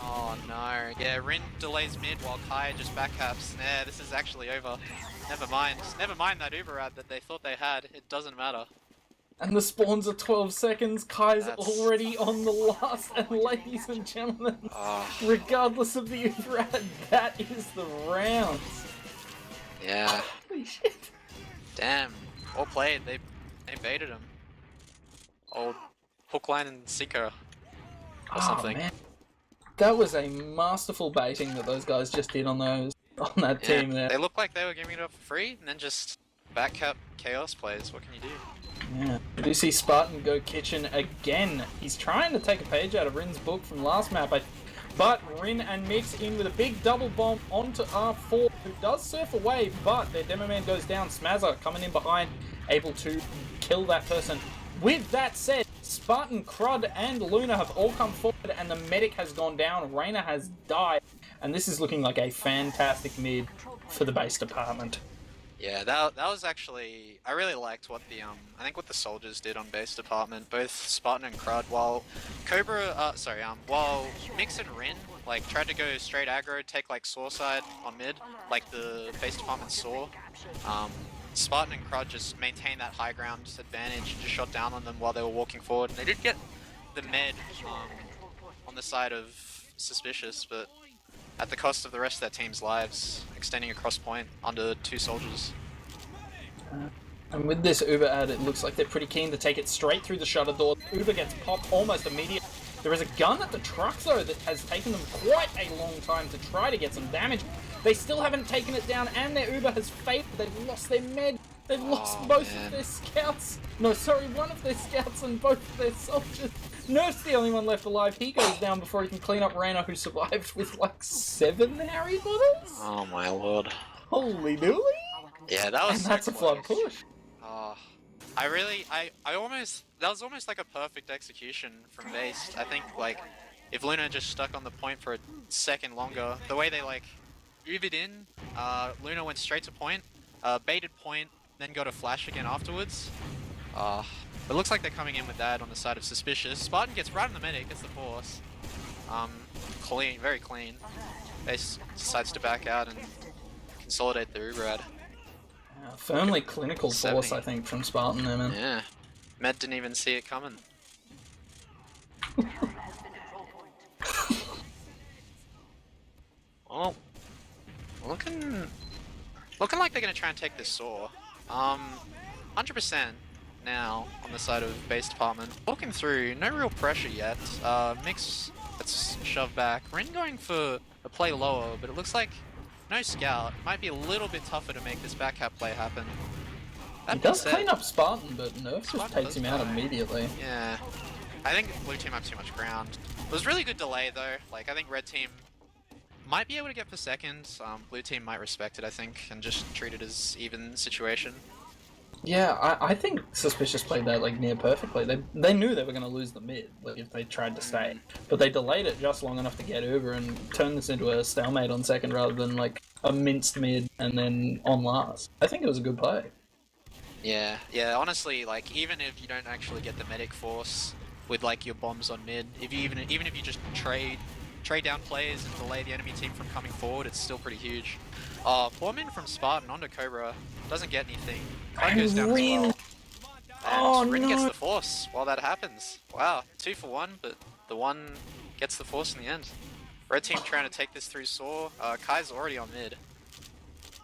Oh no, yeah, Rin delays mid while Kai just back caps. Nah, this is actually over. Never mind. Never mind that Uber ad that they thought they had. It doesn't matter. And the spawns are 12 seconds. Kai's already on the last. And ladies and gentlemen, regardless of the Uber ad, that is the round. Yeah. Holy shit. Damn. Well played. They baited him. Old hook, line, and sinker. Or something. Man. That was a masterful baiting that those guys just did on that team there. They looked like they were giving it up for free, and then just back cap chaos plays. What can you do? Yeah. We do see Spartan go kitchen again. He's trying to take a page out of Rin's book from last map, but Rin and Mix in with a big double bomb onto R4, who does surf away, but their demo man goes down. Smazzer coming in behind, able to kill that person. With that said, Spartan, Crud, and Luna have all come forward, and the medic has gone down. Reyna has died, and this is looking like a fantastic mid for the base department. Yeah, that was actually, I really liked what the I think what the soldiers did on base department, both Spartan and Crud, while while Mix and Rin like tried to go straight aggro, take like saw side on mid, like the base department saw. Spartan and Crud just maintained that high ground advantage and just shot down on them while they were walking forward. And they did get the med on the side of SuSpicious, but at the cost of the rest of that team's lives, extending across point under 2 soldiers. And with this Uber ad, it looks like they're pretty keen to take it straight through the shutter door. Uber gets popped almost immediately. There is a gun at the truck, though, that has taken them quite a long time to try to get some damage. They still haven't taken it down, and their Uber has failed. They've lost their med. They've lost both of their scouts. No, sorry, one of their scouts and both of their soldiers. Nerf's the only one left alive. He goes down before he can clean up Reyna, who survived with like 7 Harry Potters. Oh my lord. Holy dooly. Yeah, that was And that's a flood push. Oh, I almost, that was almost like a perfect execution from base. I think like, if Luna just stuck on the point for a second longer, the way they like, Ubered in, Luna went straight to point, baited point, then got a flash again afterwards. It looks like they're coming in with that on the side of SuSpicious. Spartan gets right on the medic, gets the force. Clean, very clean. Base decides to back out and consolidate the Uber ad. Firmly clinical force, I think, from Spartan there, man. Yeah. Med didn't even see it coming. Well, looking like they're gonna try and take this saw. 100% now on the side of base department. Walking through, no real pressure yet. Mix, let's shove back. Rin going for a play lower, but it looks like no scout. Might be a little bit tougher to make this back cap play happen. He does clean up Spartan, but Nerf just takes him out immediately. Yeah. I think blue team have too much ground. It was really good delay though. Like, I think red team might be able to get for second. Blue team might respect it, I think, and just treat it as even situation. Yeah, I think SuSpicious played that like near perfectly. They knew they were going to lose the mid like, if they tried to stay, but they delayed it just long enough to get Uber and turn this into a stalemate on second rather than like a minced mid and then on last. I think it was a good play. Yeah, honestly, like, even if you don't actually get the medic force with, like, your bombs on mid, if you even if you just trade down players and delay the enemy team from coming forward, it's still pretty huge. Poor min from Spartan onto Cobra, doesn't get anything. Kai goes down as well. And Rin gets the force while that happens. Wow, 2 for 1, but the one gets the force in the end. Red team trying to take this through Saw. Kai's already on mid.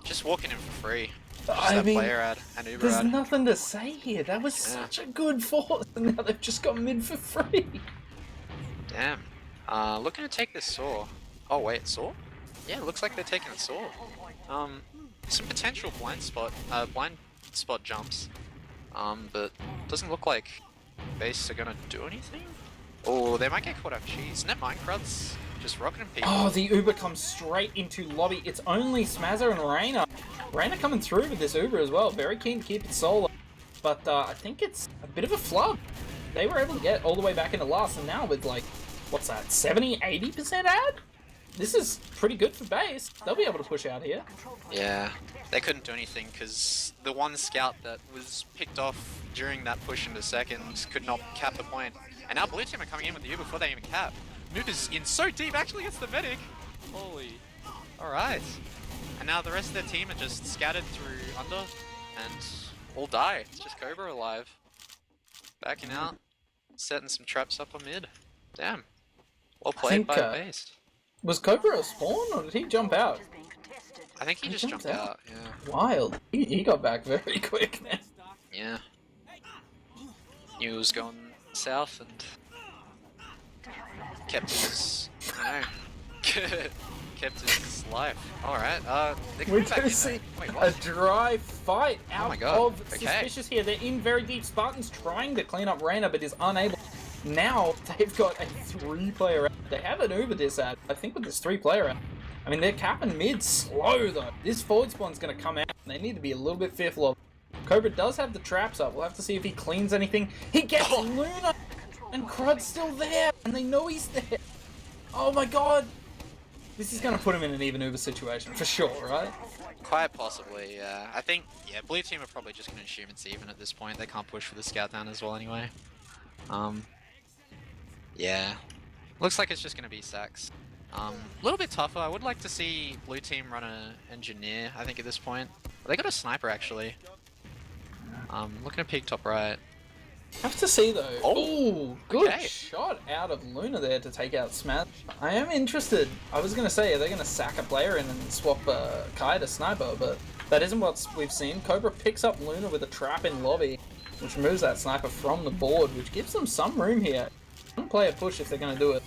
Just walking in for free. Just that player ad and Uber there's ad. nothing to say here. That was such a good force, and now they've just got mid for free. Damn. Looking to take this Saw. Oh wait, Saw? Yeah, it looks like they're taking a Saw. Some potential blind spot jumps. But doesn't look like base are gonna do anything. Oh, they might get caught up cheese. Net Minecraft's just rocketing people. Oh, the Uber comes straight into lobby. It's only Smazzer and Reyna. Reyna coming through with this Uber as well. Very keen to keep it solo. But I think it's a bit of a flub. They were able to get all the way back into last, and now with like, what's that, 70, 80% ad? This is pretty good for base. They'll be able to push out here. Yeah, they couldn't do anything because the one scout that was picked off during that push into second could not cap the point. And now blue team are coming in with the Uber before they even cap. Noob is in so deep, actually gets the medic. Holy. Alright. And now the rest of their team are just scattered through under and all die. It's just Cobra alive. Backing out, setting some traps up on mid. Damn. Well played by base. Was Cobra a spawn or did he jump out? I think he just jumped out, yeah. Wild. He got back very quick then. Yeah. Knew it was going south and kept his, I don't know, kept his life. Alright, we do see a dry fight out of SuSpicious here. They're in very deep. Spartan's trying to clean up Reyna but is unable. Now they've got a 3-player out. They have an Uber this ad. I think with this 3-player out. I mean, they're capping mid slow though. This forward spawn's going to come out and they need to be a little bit fearful of. Cobra does have the traps up. We'll have to see if he cleans anything. He gets Luna! And Crud's still there! And they know he's there! Oh my god! This is going to put him in an even Uber situation, for sure, right? Quite possibly, yeah. I think, yeah, blue team are probably just going to assume it's even at this point. They can't push for the scout down as well anyway. Yeah. Looks like it's just going to be Sax. A little bit tougher. I would like to see blue team run an engineer, I think, at this point. They got a sniper, actually. Looking at peak top right. Have to see though. Oh, good shot out of Luna there to take out Smash. I am interested. I was going to say, are they going to sack a player in and swap Kai to sniper, but that isn't what we've seen. Cobra picks up Luna with a trap in lobby, which removes that sniper from the board, which gives them some room here. One player push if they're going to do it,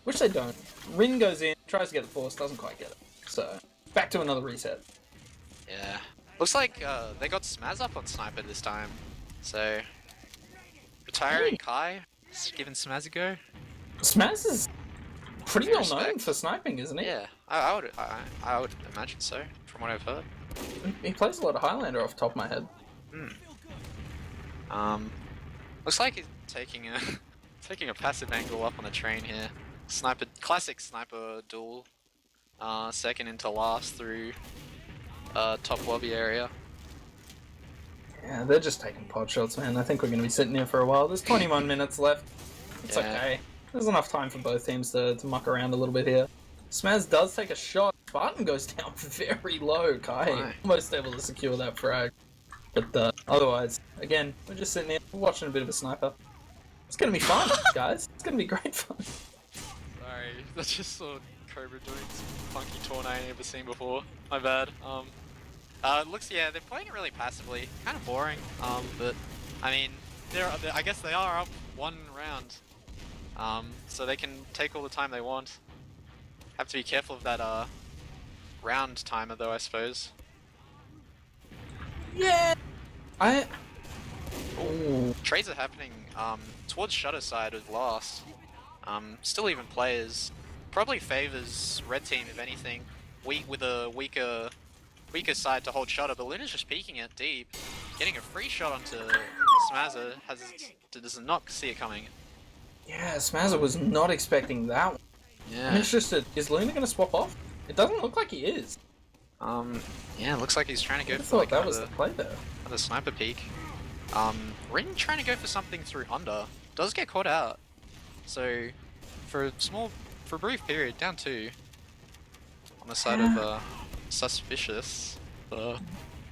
which they don't. Rin goes in, tries to get the force, doesn't quite get it. So, back to another reset. Yeah. Looks like they got Smaz up on sniper this time. So, retiring Kai, giving Smaz a go. Smaz is pretty well known for sniping, isn't he? Yeah, I would imagine so, from what I've heard. He plays a lot of Highlander off the top of my head. Looks like he's taking a taking a passive angle up on the train here. Classic sniper duel. Second into last through top lobby area. Yeah, they're just taking pot shots, man. I think we're going to be sitting here for a while. There's 21 minutes left. It's okay. There's enough time for both teams to muck around a little bit here. Smaz does take a shot. Spartan goes down very low. Kai almost able to secure that frag. But otherwise, again, we're just sitting here watching a bit of a sniper. It's going to be fun, guys. It's going to be great fun. Sorry, I just saw Cobra doing some funky torn I ain't ever seen before. My bad. Looks, yeah, they're playing it really passively. Kind of boring. But, I mean, I guess they are up one round. So they can take all the time they want. Have to be careful of that, round timer though, I suppose. Yeah! Trades are happening, towards Shutter side with last. Still even players. Probably favors red team, if anything. With a weaker side to hold Shutter, but Luna's just peeking it deep. getting a free shot onto Smazza does not see it coming. Yeah, Smazza was not expecting that one. Yeah. I'm interested. Is Luna going to swap off? It doesn't look like he is. Yeah, it looks like he's trying to go for thought like that was the play there. another sniper peek. Rin trying to go for something through under. Does get caught out. So, for a brief period, down 2. On the side of, SuSpicious.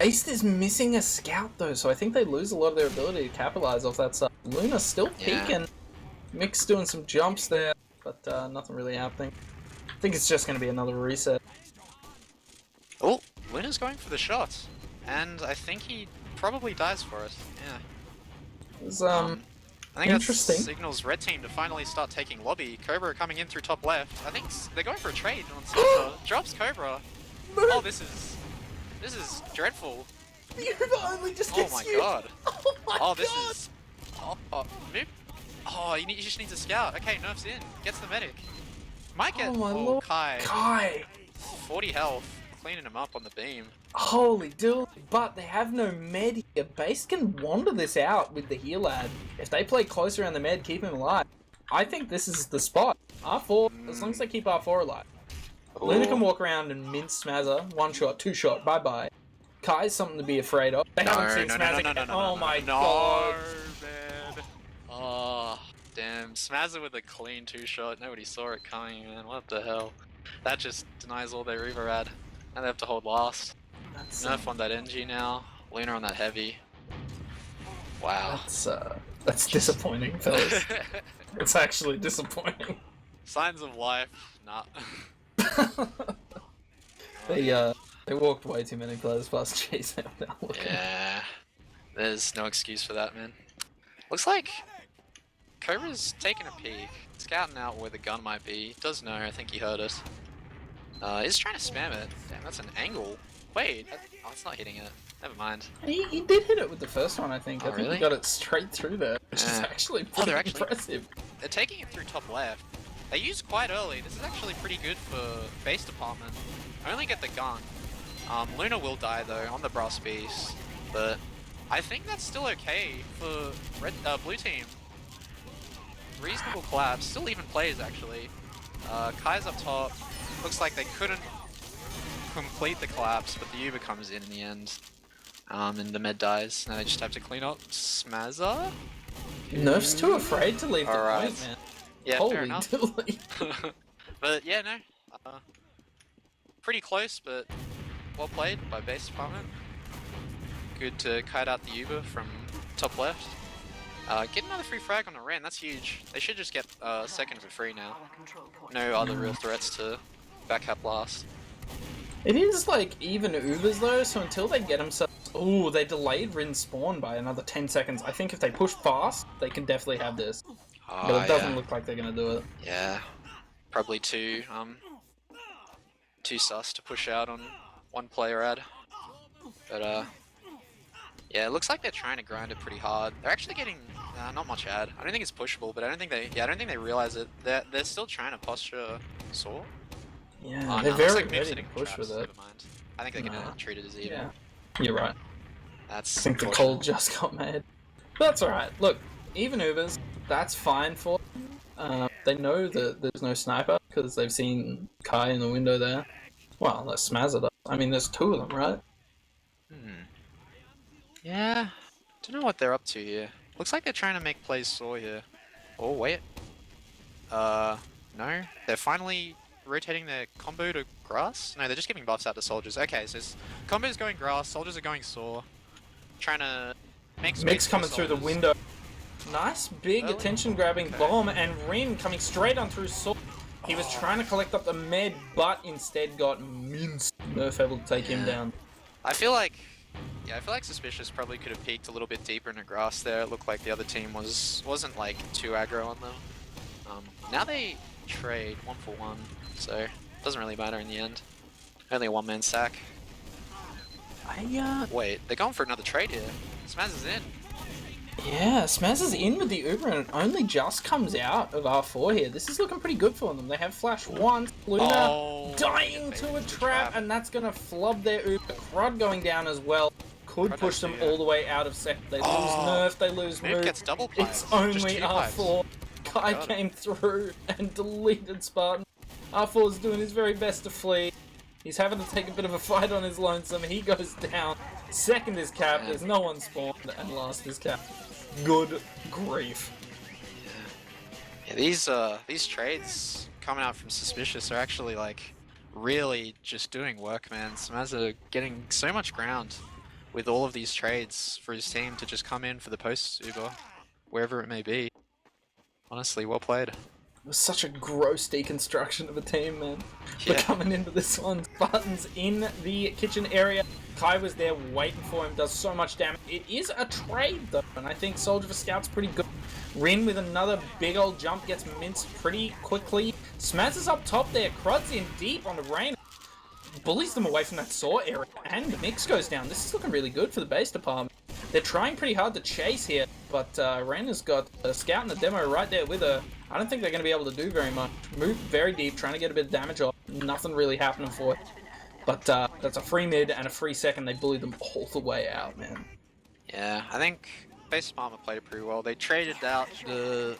East is missing a scout though, so I think they lose a lot of their ability to capitalize off that stuff. Luna's still peeking. Mick's doing some jumps there, but nothing really happening. I think it's just going to be another reset. Oh, Luna's going for the shot. And I think he probably dies for it. Yeah. It's, I think interesting. that signals red team to finally start taking lobby. Cobra coming in through top left. I think they're going for a trade on Cobra. Drops Cobra. Oh, this is dreadful. You've only just Oh my god. Oh my god. This is. Move. Oh, he just needs a scout. Okay, nerfs in. Gets the medic. Might get. Oh my lord. Kai. 40 health. Cleaning him up on the beam. Holy dude. But they have no med here. Base can wander this out with the heal ad. If they play close around the med, keep him alive. I think this is the spot. R4, as long as they keep R4 alive. Ooh. Luna can walk around and mince Smazza. 1 shot, 2 shot, bye-bye. Kai's something to be afraid of. They haven't seen Smazza. Oh my god. Man. Oh, damn. Smazza with a clean 2 shot. Nobody saw it coming, man. What the hell? That just denies all their Reaver ad. And they have to hold last. Nerf on that NG now. Luna on that heavy. Wow. That's disappointing, fellas. It's actually disappointing. Signs of life. Nah. They walked way too many players past Chase out now. Yeah. There's no excuse for that, man. Looks like Cobra's taking a peek. Scouting out where the gun might be. Does know, I think he heard it. He's trying to spam it. Damn, that's an angle. Wait, oh, it's not hitting it. Never mind. He did hit it with the first one, I think. Oh, I think really? he got it straight through there, which is actually pretty impressive. They're taking it through top left. They use quite early. This is actually pretty good for base department. Only get the gun. Luna will die though on the brass beast, but I think that's still okay for blue team. Reasonable collapse. Still even plays actually. Kai's up top. Looks like they couldn't complete the collapse, but the Uber comes in the end. And the med dies. Now they just have to clean up Smazza. Nerf's too afraid to leave the Alright. point, man. Yeah, Holy fair enough. dooly. But yeah, no. Pretty close, but well played by base department. Good to kite out the Uber from top left. Get another free frag on the Ren, that's huge. They should just get second for free now. No other real threats to back up last. It is like even Ubers though, so until they get themselves... Ooh, they delayed Rin spawn by another 10 seconds. I think if they push fast, they can definitely have this. But it doesn't look like they're gonna do it. Yeah, probably too sus to push out on one player ad. But yeah, it looks like they're trying to grind it pretty hard. They're actually getting not much ad. I don't think it's pushable, but I don't think they realize it. They're still trying to posture Saw. Yeah, they're very ready to push with it. Never mind. I think they're gonna treat it as even. Yeah, you're right. That's I think the call just got made. But that's alright. Look, even Ubers, that's fine for them. They know that there's no sniper because they've seen Kai in the window there. Well, unless Smazza does. I mean, there's 2 of them, right? Yeah, don't know what they're up to here. Looks like they're trying to make plays Saw here. Oh wait. No, they're finally rotating their combo to grass. No, they're just giving buffs out to soldiers. Okay, so combo's going grass, soldiers are going Saw. Trying to make space. Mix coming through the window. Nice big attention-grabbing bomb, and Rin coming straight on through Saw. He was trying to collect up the med, but instead got minced. Nerf able to take him down. I feel like SuSpicious probably could have peeked a little bit deeper in the grass there. It looked like the other team wasn't like too aggro on them. Now they trade 1-for-1, so it doesn't really matter in the end. Only a one-man sack. Wait, they're going for another trade here. Smaz is in. Yeah, Smaz is in with the Uber and it only just comes out of R4 here. This is looking pretty good for them. They have flash once, Luna dying to a trap, and that's going to flub their Uber. Crud going down as well. could Crud push does them too, yeah. all the way out of second. They lose Oh! Nerf, they lose Move Move. gets double pipes. It's only Just 2 pipes. R4. Kai God. came through and deleted Spartan. R4 is doing his very best to flee. He's having to take a bit of a fight on his lonesome. He goes down. Second is Cap. There's no one spawned. And last is Cap. Good grief. Yeah, these trades coming out from SuSpicious are actually like really just doing work, man. Smaz are getting so much ground with all of these trades for his team to just come in for the post Uber, wherever it may be. Honestly, well played. It was such a gross deconstruction of a team, man. Yeah. But coming into this one, Spartans in the kitchen area. Kai was there waiting for him, does so much damage. It is a trade, though, and I think Soldier for Scout's pretty good. Rin with another big old jump gets minced pretty quickly. Smaz is up top there. Crud's in deep on the Rain. Bullies them away from that saw area, and Mix goes down. This is looking really good for the base department. They're trying pretty hard to chase here, but Rain has got a Scout and a Demo right there with her. I don't think they're going to be able to do very much. Move very deep, trying to get a bit of damage off. Nothing really happening for it. But that's a free mid and a free second. They bullied them all the way out, man. Yeah, I think base department played it pretty well. They traded out the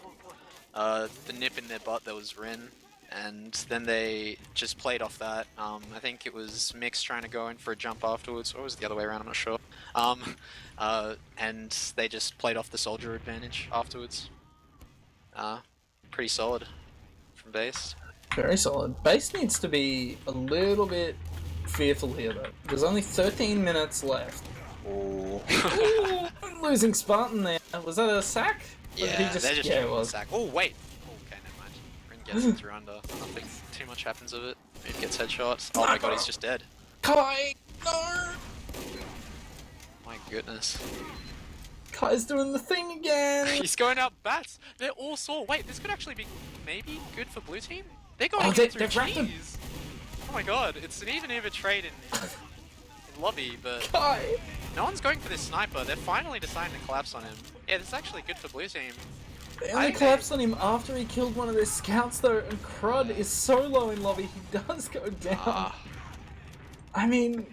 nip in their butt that was Rin, and then they just played off that. I think it was Mix trying to go in for a jump afterwards, or was it the other way around? I'm not sure. And they just played off the soldier advantage afterwards. Pretty solid from base. Very solid. Base needs to be a little bit fearful here, though. There's only 13 minutes left. Oh. Ooh, losing Spartan there. Was that a sack? Yeah, Or did he just... they're just yeah, it shooting the was. sack. Oh, wait. Oh, okay, never mind. Rin gets it through under. Nothing too much happens of it. It gets headshots. Oh my god, he's just dead. Kai! No! My goodness. Kai's doing the thing again! He's going out bats. They're all sore. Wait, this could actually be maybe good for blue team? They're going they've through wrapped him. cheese. Oh my god, it's an even trade in lobby, but Kai! no one's going for this sniper. They're finally deciding to collapse on him. Yeah, this is actually good for blue team. They only collapsed on him after he killed one of their scouts, though, and Crud is so low in lobby, he does go down. I mean,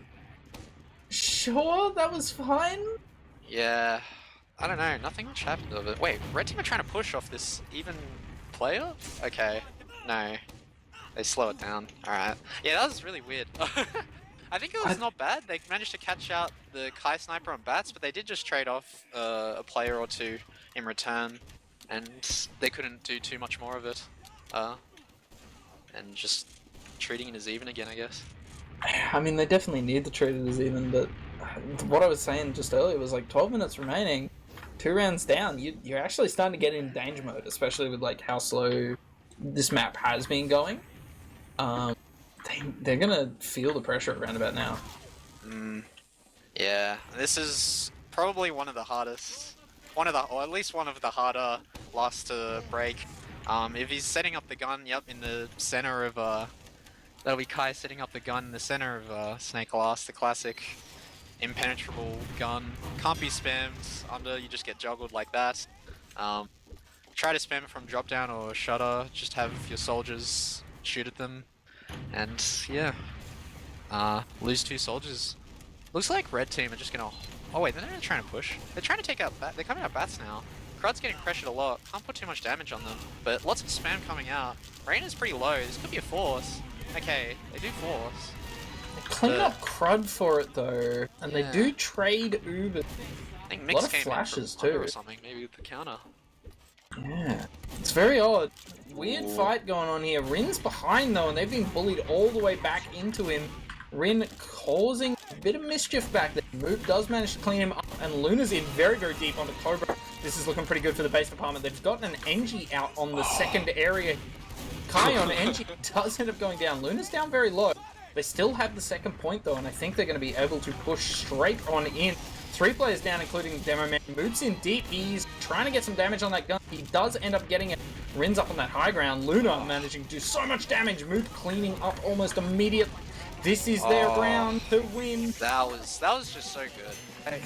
sure, that was fine. Yeah, I don't know. Nothing much happened of it. Wait, red team are trying to push off this even player? Okay, no. They slow it down. Alright. Yeah, that was really weird. I think it was not bad. They managed to catch out the Kai sniper on bats, but they did just trade off a player or two in return, and they couldn't do too much more of it. And just treating it as even again, I guess. I mean, they definitely need to treat it as even, but what I was saying just earlier was like 12 minutes remaining, 2 rounds down, you're actually starting to get in danger mode, especially with like how slow this map has been going. They're gonna feel the pressure around about now. Yeah, this is probably one of the hardest, or at least one of the harder lasts to break. If he's setting up the gun, yep, in the center of that'll be Kai setting up the gun in the center of Snake Last, the classic impenetrable gun. Can't be spammed under, you just get juggled like that. Try to spam it from drop down or shutter, just have your soldiers shoot at them. And yeah, lose 2 soldiers. Looks like red team are just gonna... Oh wait, they're not trying to push. They're trying to take out they're coming out bats now. Crud's getting pressured a lot, can't put too much damage on them, but lots of spam coming out. Rain is pretty low, this could be a force. Okay, they do force. Clean up Crud for it though, and they do trade Uber. I think A Mix lot of came flashes in from under too. or something, maybe with the counter. Yeah, it's very odd. Weird fight going on here. Rin's behind though, and they've been bullied all the way back into him. Rin causing a bit of mischief back there. Moop does manage to clean him up, and Luna's in very, very deep onto Cobra. This is looking pretty good for the base department. They've gotten an NG out on the second area. Kai on NG does end up going down. Luna's down very low. They still have the second point though, and I think they're going to be able to push straight on in. 3 players down, including Demo Man. Moves in deep. He's trying to get some damage on that gun. He does end up getting it. Rin's up on that high ground. Luna managing to do so much damage. Moot cleaning up almost immediately. This is their round to win. That was just so good.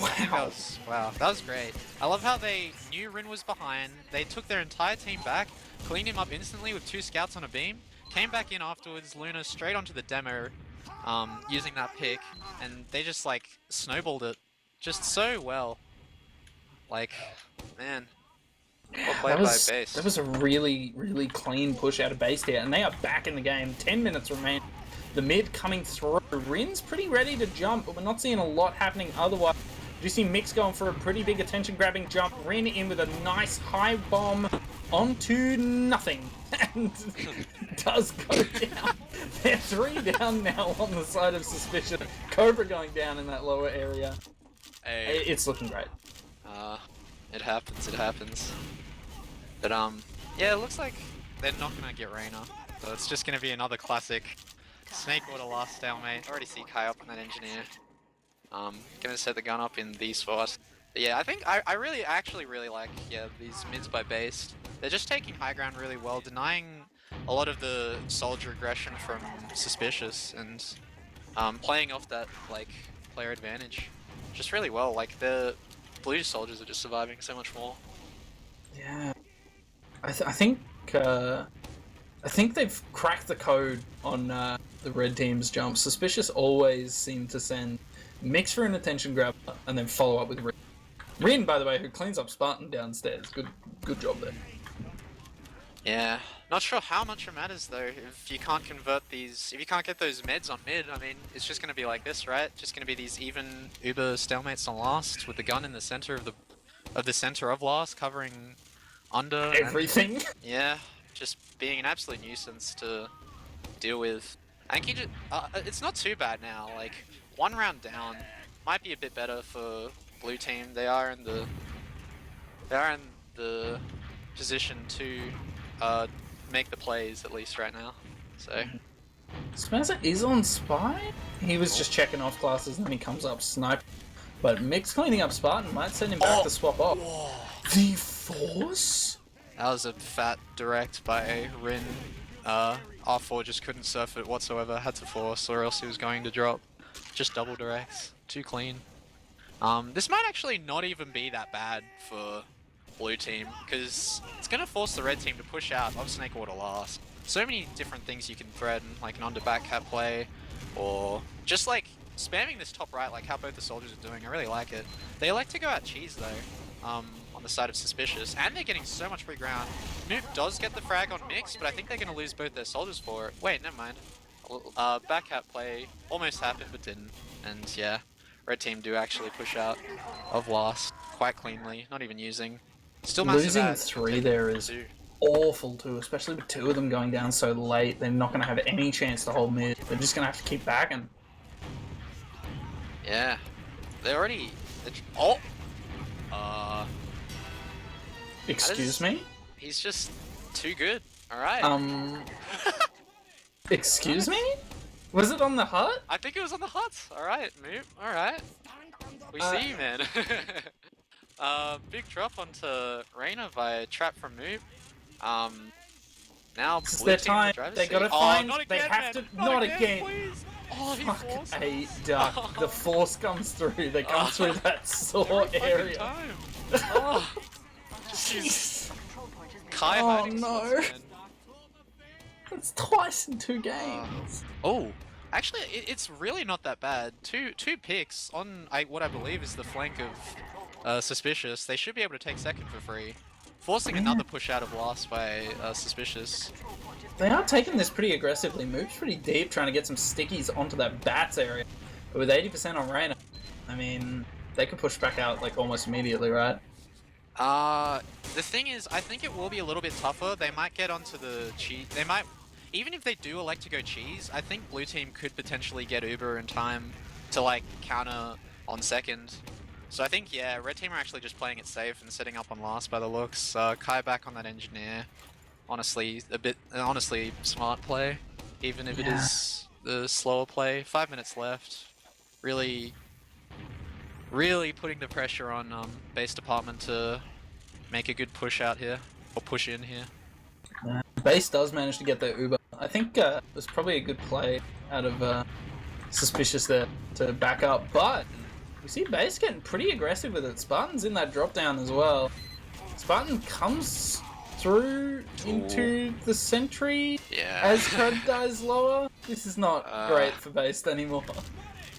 Wow. That was great. I love how they knew Rin was behind. They took their entire team back, cleaned him up instantly with 2 scouts on a beam, came back in afterwards, Luna straight onto the demo, using that pick, and they just like snowballed it just so well. Like, man, well That played by was base. that was a really, really clean push out of base here, and they are back in the game. 10 minutes remain. The mid coming through. Rin's pretty ready to jump, but we're not seeing a lot happening otherwise. You see Mix going for a pretty big attention-grabbing jump. Rin in with a nice high bomb onto nothing, and does go down. They're 3 down now on the side of SuSpicious. Cobra going down in that lower area. Hey, It's looking great. it happens. It happens. But yeah, it looks like they're not gonna get Reyna, so it's just gonna be another classic snake water last stalemate. Already see Kai up on that engineer. Gonna set the gun up in the spot. But yeah, I think I actually really like these mids by base. They're just taking high ground really well, denying a lot of the soldier aggression from SuSpicious and playing off that like player advantage just really well. Like the blue soldiers are just surviving so much more. Yeah, I think they've cracked the code on the red team's jump. SuSpicious always seem to send Mix for an attention grab and then follow up with Rin. Rin, by the way, who cleans up Spartan downstairs. Good job there. Yeah, not sure how much it matters though if you can't convert these. If you can't get those meds on mid, I mean, it's just gonna be like this, right? Just gonna be these even uber stalemates on last with the gun in the center of the center of last, covering under Everything. And, yeah, just being an absolute nuisance to deal with. I think it's not too bad now. Like 1 round down might be a bit better for blue team. They are in the position to make the plays at least right now. So Spencer is on Spy. He was just checking off classes and then he comes up snipe. But Mix cleaning up Spartan might send him back to swap off. Whoa. The Force? That was a fat direct by Rin. R4 just couldn't surf it whatsoever, had to force or else he was going to drop. Just double directs. Too clean. This might actually not even be that bad for blue team, because it's going to force the red team to push out of Snake Water last. So many different things you can thread, like an under back cap play, or just like spamming this top right like how both the soldiers are doing. I really like it. They like to go out cheese though, on the side of SuSpicious, and they're getting so much free ground. Noob does get the frag on Mix, but I think they're going to lose both their soldiers for it. Wait, never mind. Back cap play almost happened but didn't, and yeah, red team do actually push out of last quite cleanly, not even using. Still losing 3 there is awful too, especially with 2 of them going down so late. They're not going to have any chance to hold mid. They're just going to have to keep backing. Yeah, they already. Oh. Excuse me? He's just too good. All right. Excuse me? Was it on the hut? I think it was on the hut. All right, move. All right. We see you, man. Big drop onto Reyna by trap from Moob. Now It's their time. They gotta find. Not again, they have man. to. Not again. Please. Oh, he Fuck forced a duck. The force comes through. They come through that sore area. Time. Oh, Jeez. Kai Oh hiding no. spots, man. That's twice in 2 games. Oh, actually, it's really not that bad. Two picks on what I believe is the flank of SuSpicious. They should be able to take second for free, forcing another push out of last by SuSpicious. They are taking this pretty aggressively. Moves pretty deep, trying to get some stickies onto that bats area. But with 80% on Reyna, I mean, they could push back out like almost immediately, right? The thing is, I think it will be a little bit tougher. They might get onto the cheese. They might, even if they do elect to go cheese, I think blue team could potentially get Uber in time to like counter on second. So I think, yeah, red team are actually just playing it safe and setting up on last by the looks. Kai back on that engineer. Honestly, honestly smart play, even if it is the slower play. 5 minutes left. Really putting the pressure on base department to make a good push out here, or push in here. Base does manage to get their Uber. I think it was probably a good play out of SuSpicious there to back up, but we see Base getting pretty aggressive with it. Spartan's in that drop down as well. Spartan comes through into the sentry as Crud dies lower. This is not great for Base anymore.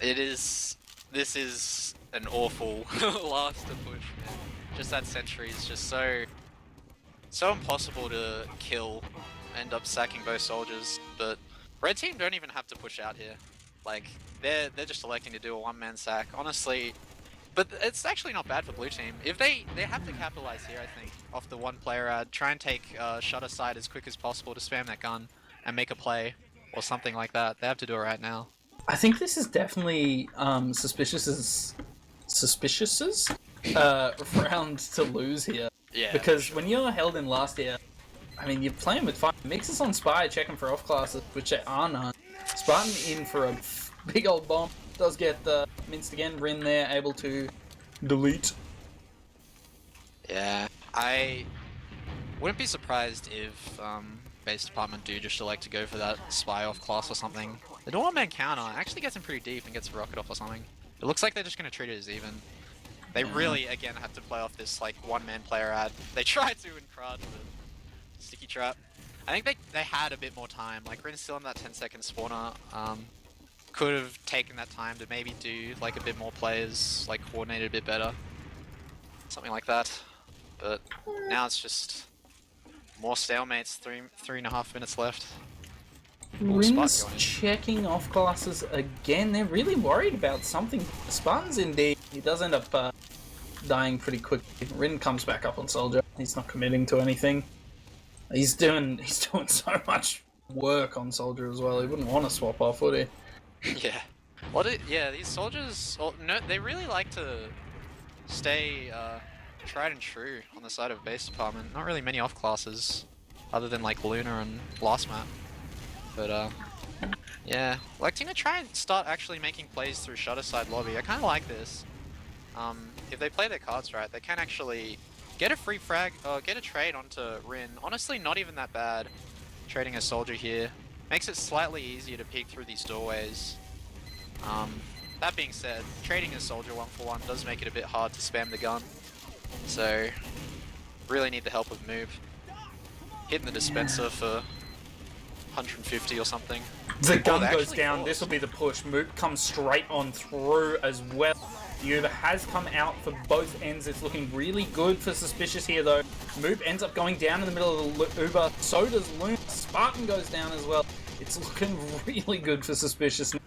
It is. This is an awful last to push, man. Just that sentry is just so impossible to kill. End up sacking both soldiers, but red team don't even have to push out here. Like they're just electing to do a one-man sack. Honestly, but it's actually not bad for blue team. If they have to capitalize here, I think, off the one player ad. Try and take shutter side as quick as possible to spam that gun and make a play or something like that. They have to do it right now. I think this is definitely suspicious's round to lose here. Yeah. Because sure. when you're held in last here, I mean, you're playing with fire. Mixes on Spy, checking for off classes, which there are none. Spartan in for a big old bomb. Does get minced again. Rin there, able to delete. Yeah. I wouldn't be surprised if base department do just elect to go for that spy off class or something. The normal man counter actually gets him pretty deep and gets a rocket off or something. It looks like they're just going to treat it as even. They really, again, have to play off this like one-man player ad. They tried to in crowd, but sticky trap. I think they had a bit more time. Like Rin's still in that 10-second spawner. Could have taken that time to maybe do like a bit more players, like coordinated a bit better, something like that. But now it's just more stalemates. 3.5 minutes left. Ooh, Rin's checking off classes again. They're really worried about something. Spartan's indeed. He does end up dying pretty quickly. Rin comes back up on Soldier. He's not committing to anything. He's doing so much work on Soldier as well. He wouldn't want to swap off, would he? Yeah. Yeah, these soldiers, no, they really like to stay tried and true on the side of base department. Not really many off classes, other than like Luna and last map. But yeah, like to try and start actually making plays through shutter side lobby. I kind of like this. If they play their cards right, they can actually get a free frag, get a trade onto Rin. Honestly, not even that bad. Trading a soldier here makes it slightly easier to peek through these doorways. That being said, trading a soldier 1-for-1 does make it a bit hard to spam the gun. So, really need the help of Moob. Hitting the dispenser for 150 or something. The gun goes down. This will be the push. Moob comes straight on through as well. The Uber has come out for both ends. It's looking really good for SuSpicious here, though. Moob ends up going down in the middle of the Uber. So does Luna. Spartan goes down as well. It's looking really good for SuSpicious now.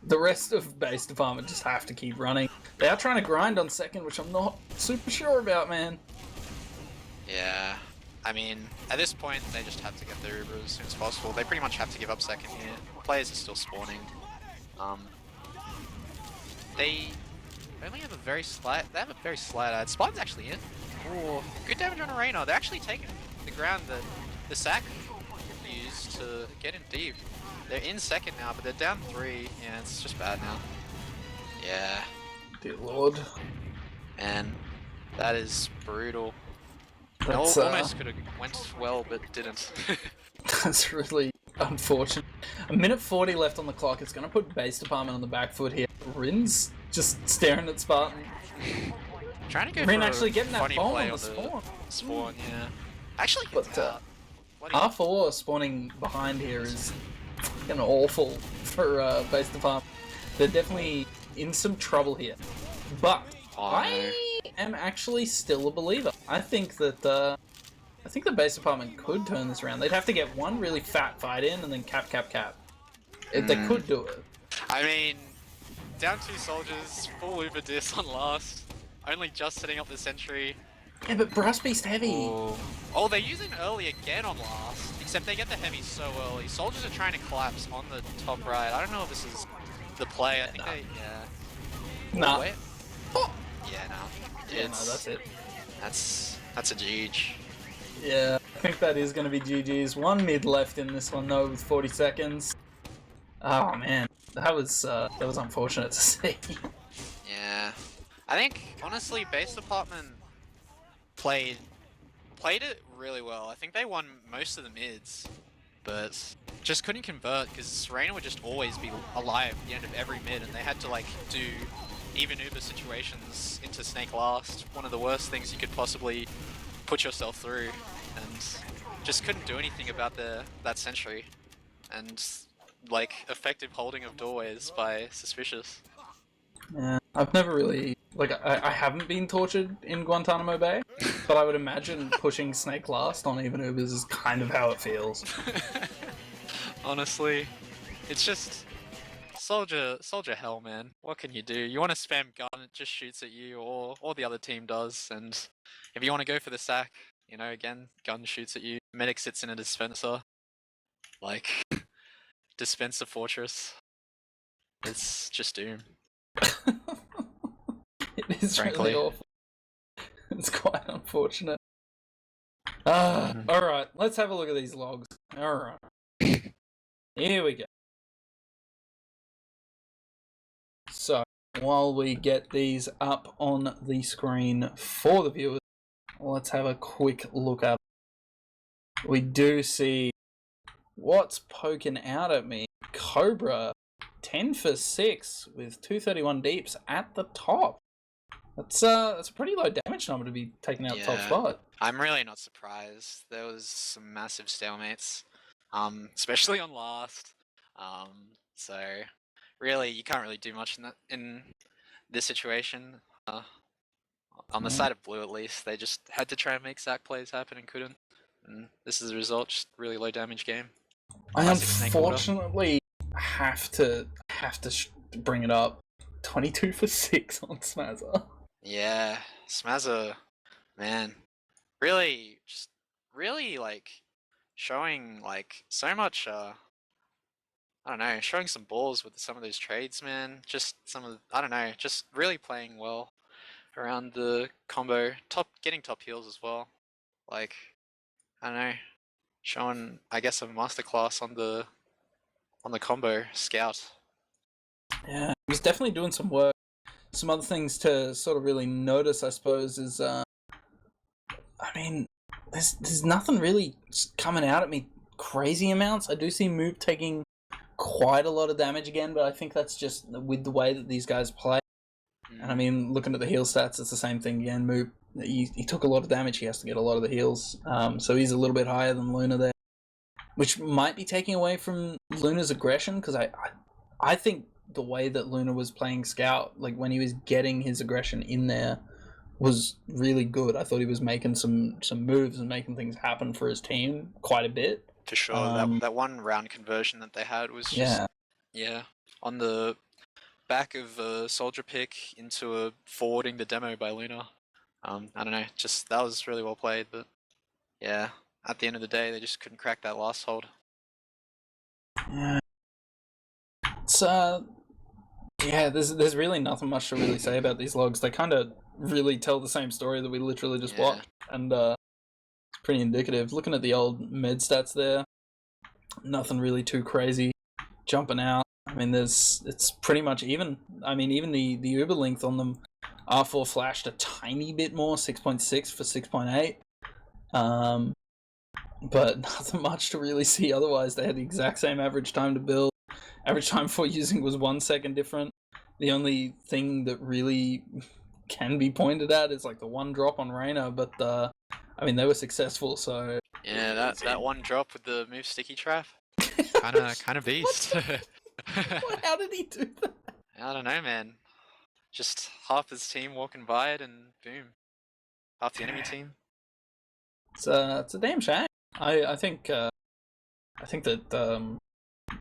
The rest of base department just have to keep running. They are trying to grind on second, which I'm not super sure about, man. Yeah. I mean, at this point, they just have to get their Uber as soon as possible. They pretty much have to give up second here. Players are still spawning. They only have a very slight ad. Spawn's actually in. Ooh, good damage on Arena. They're actually taking the ground that the sack used to get in deep. They're in second now, but they're down 3. Yeah, it's just bad now. Yeah. Dear Lord. And that is brutal. That's, almost could have went well, but didn't. That's really unfortunate. A minute 40 left on the clock. It's going to put base department on the back foot here. Rin's just staring at Spartan. Trying to go Rin for actually a getting that funny bomb play on the spawn. Spawn, yeah. Actually, But R4 spawning behind here is fucking awful for base department. They're definitely in some trouble here. But I am actually still a believer. I think that the base department could turn this around. They'd have to get one really fat fight in and then cap. If they could do it. I mean, down 2 soldiers, full Uber diss on last. Only just setting up the sentry. Yeah, but Brass Beast heavy. Oh, they're using early again on last. Except they get the heavy so early. Soldiers are trying to collapse on the top right. I don't know if this is the play. I think they, Nah. Wait. Oh. Yeah, no. Yeah, no, that's it. That's a GG. Yeah, I think that is going to be GG's. 1 mid left in this one though, with 40 seconds. Oh man, that was unfortunate to see. Yeah, I think honestly, base department played it really well. I think they won most of the mids, but just couldn't convert because Serena would just always be alive at the end of every mid, and they had to like do even Uber situations into Snake last. One of the worst things you could possibly put yourself through, and just couldn't do anything about that sentry and like effective holding of doorways by SuSpicious. Yeah, I've never really Like, I haven't been tortured in Guantanamo Bay, but I would imagine pushing Snake last on even Ubers is kind of how it feels. Honestly, it's just soldier hell, man. What can you do? You want to spam gun, it just shoots at you, or the other team does. And if you want to go for the sack, you know, again, gun shoots at you. Medic sits in a dispenser, like dispenser fortress. It's just doom. It is Frankly. really awful. It's quite unfortunate. Alright, let's have a look at these logs. Alright. Here we go. So, while we get these up on the screen for the viewers, let's have a quick look at it. We do see what's poking out at me. Cobra, 10 for 6 with 231 deeps at the top. That's a pretty low damage number to be taking out the top spot. I'm really not surprised. There was some massive stalemates, especially on last. So really, you can't really do much in this situation. On the side of blue, at least, they just had to try and make sack plays happen and couldn't. And this is the result, just really low damage game. I unfortunately have to bring it up. 22 for 6 on Smazza. Yeah, Smazza, man, really, just really like showing like so much. I don't know, showing some balls with some of those trades, man. Just some of, I don't know, just really playing well around the combo. Getting top heals as well. Like, I don't know, showing, I guess, a masterclass on the combo scout. Yeah, he's definitely doing some work. Some other things to sort of really notice, I suppose, is I mean, there's nothing really coming out at me crazy amounts. I do see Moop taking quite a lot of damage again, but I think that's just with the way that these guys play. And I mean, looking at the heal stats, it's the same thing again. Moop, he took a lot of damage. He has to get a lot of the heals, so he's a little bit higher than Luna there, which might be taking away from Luna's aggression, because I think the way that Luna was playing Scout, like when he was getting his aggression in there, was really good. I thought he was making some moves and making things happen for his team quite a bit. For sure, that one round conversion that they had was just, yeah, on the back of a soldier pick into a forwarding the demo by Luna. I don't know, just that was really well played, but yeah, at the end of the day, they just couldn't crack that last hold. Yeah. It's yeah, there's really nothing much to really say about these logs. They kind of really tell the same story that we literally just watched, and it's pretty indicative. Looking at the old med stats there, nothing really too crazy jumping out. I mean, it's pretty much even. I mean, even the Uber length on them, R4 flashed a tiny bit more, 6.6 for 6.8. But nothing much to really see otherwise. They had the exact same average time to build. Average time for using was 1 second different. The only thing that really can be pointed at is like the one drop on Reyna, but I mean, they were successful, so... Yeah, that one drop with the move sticky trap, kind of beast. How did he do that? I don't know, man. Just half his team walking by it, and boom, half the enemy team. It's a damn shame. I think that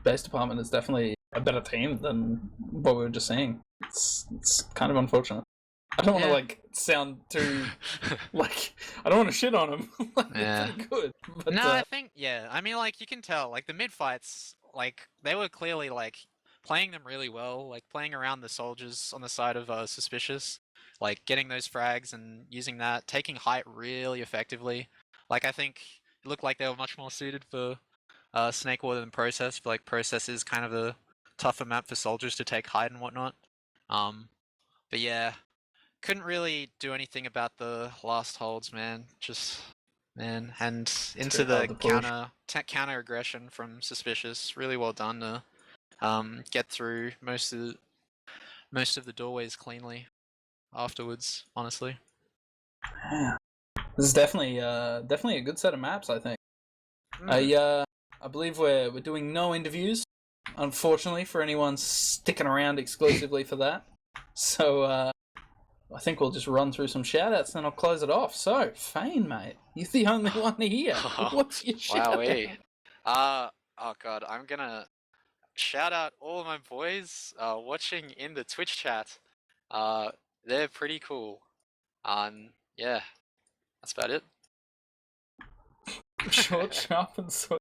base department is definitely a better team than what we were just seeing. It's kind of unfortunate. I don't want to like sound too like I don't want to shit on them. Like, they're pretty good. But, no, I think I mean, like, you can tell, like, the mid fights, like, they were clearly like playing them really well, like playing around the soldiers on the side of SuSpicious, like getting those frags and using that, taking height really effectively. Like, I think it looked like they were much more suited for Snake Water than Process. But like, Process is kind of a tougher map for soldiers to take height and whatnot. But yeah, couldn't really do anything about the last holds, man. And into the counter aggression from SuSpicious. Really well done to get through most of the doorways cleanly afterwards. Honestly, yeah. This is definitely a good set of maps, I think. I believe we're doing no interviews, unfortunately, for anyone sticking around exclusively for that. So I think we'll just run through some shout-outs, then I'll close it off. So, Feyn, mate, you're the only one here. What's your shout-out? Oh god, I'm gonna shout out all of my boys watching in the Twitch chat. They're pretty cool. Yeah, that's about it. Short, sharp, and sweet.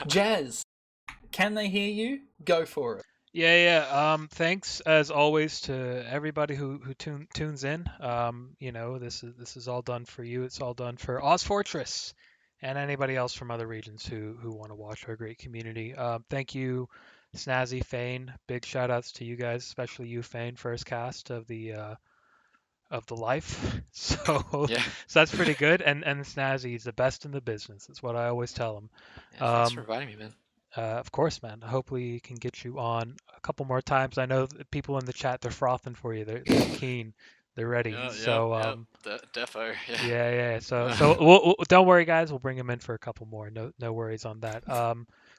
Jazz, can they hear you? Go for it. Yeah. Thanks as always to everybody who tunes in. This is all done for you. It's all done for ozfortress and anybody else from other regions who want to watch our great community. Thank you, Snazzy, Feyn. Big shout outs to you guys, especially you, Feyn, first cast of the life. So Yeah. so that's pretty good. And Snazzy is the best in the business. That's what I always tell him. Yeah, thanks for inviting me, man. Of course, man. Hopefully, can get you on a couple more times. I know the people in the chat, they're frothing for you. They're keen. They're ready. Defo. Yeah. So we'll don't worry, guys. We'll bring him in for a couple more. No worries on that.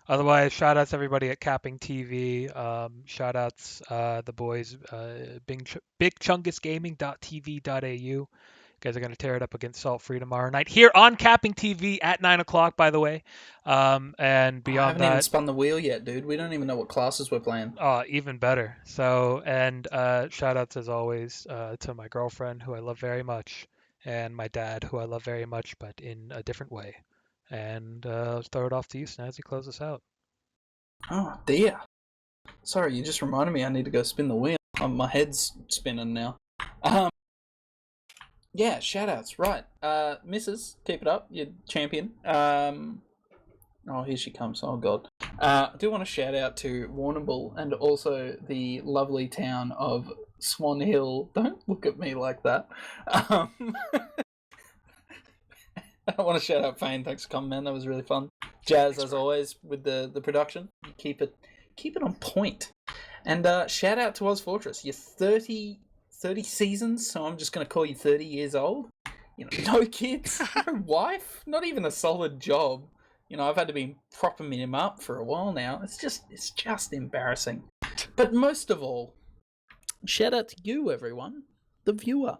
Otherwise, shout outs everybody at CappingTV. Shout outs the boys, bigchungusgaming.tv.au. You guys are going to tear it up against Salt Free tomorrow night here on Capping TV at 9 o'clock, by the way. And beyond that... I haven't even spun the wheel yet, dude. We don't even know what classes we're playing. Oh, even better. So, and shout-outs, as always, to my girlfriend, who I love very much, and my dad, who I love very much, but in a different way. And let's throw it off to you, Snazzy. Close us out. Oh, dear. Sorry, you just reminded me I need to go spin the wheel. My head's spinning now. Yeah, shout-outs, right. Mrs., keep it up, you're champion. Oh, here she comes, oh god. I do want to shout out to Warrnambool and also the lovely town of Swan Hill. Don't look at me like that. I want to shout out Feyn, thanks for coming, man, that was really fun. Jazz, as always, with the production. Keep it on point. And shout out to ozfortress, you're 30 seasons, so I'm just going to call you 30 years old. No kids, no wife, not even a solid job. I've had to be propping him up for a while now. It's just embarrassing. But most of all, shout out to you, everyone, the viewer.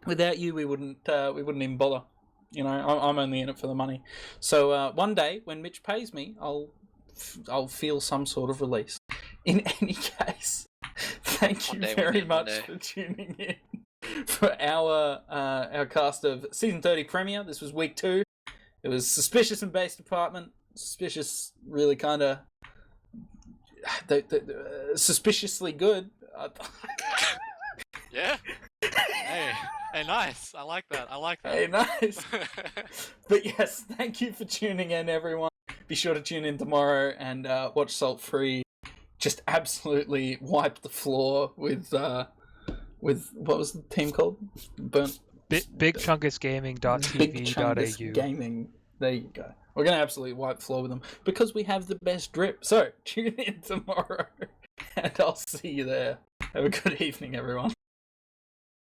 Without you, we wouldn't even bother. I'm only in it for the money. So one day, when Mitch pays me, I'll feel some sort of release. In any case, thank you very much for tuning in for our cast of Season 30 premiere. This was week 2. It was SuSpicious and Base Department. SuSpicious really kind of... suspiciously good. Yeah? Hey, nice. I like that. Hey, nice. But yes, thank you for tuning in, everyone. Be sure to tune in tomorrow and watch Salt Free just absolutely wipe the floor with what was the team called? Bigchungusgaming.tv.au. Big Chungus Gaming. There you go. We're going to absolutely wipe the floor with them because we have the best drip. So tune in tomorrow and I'll see you there. Have a good evening, everyone.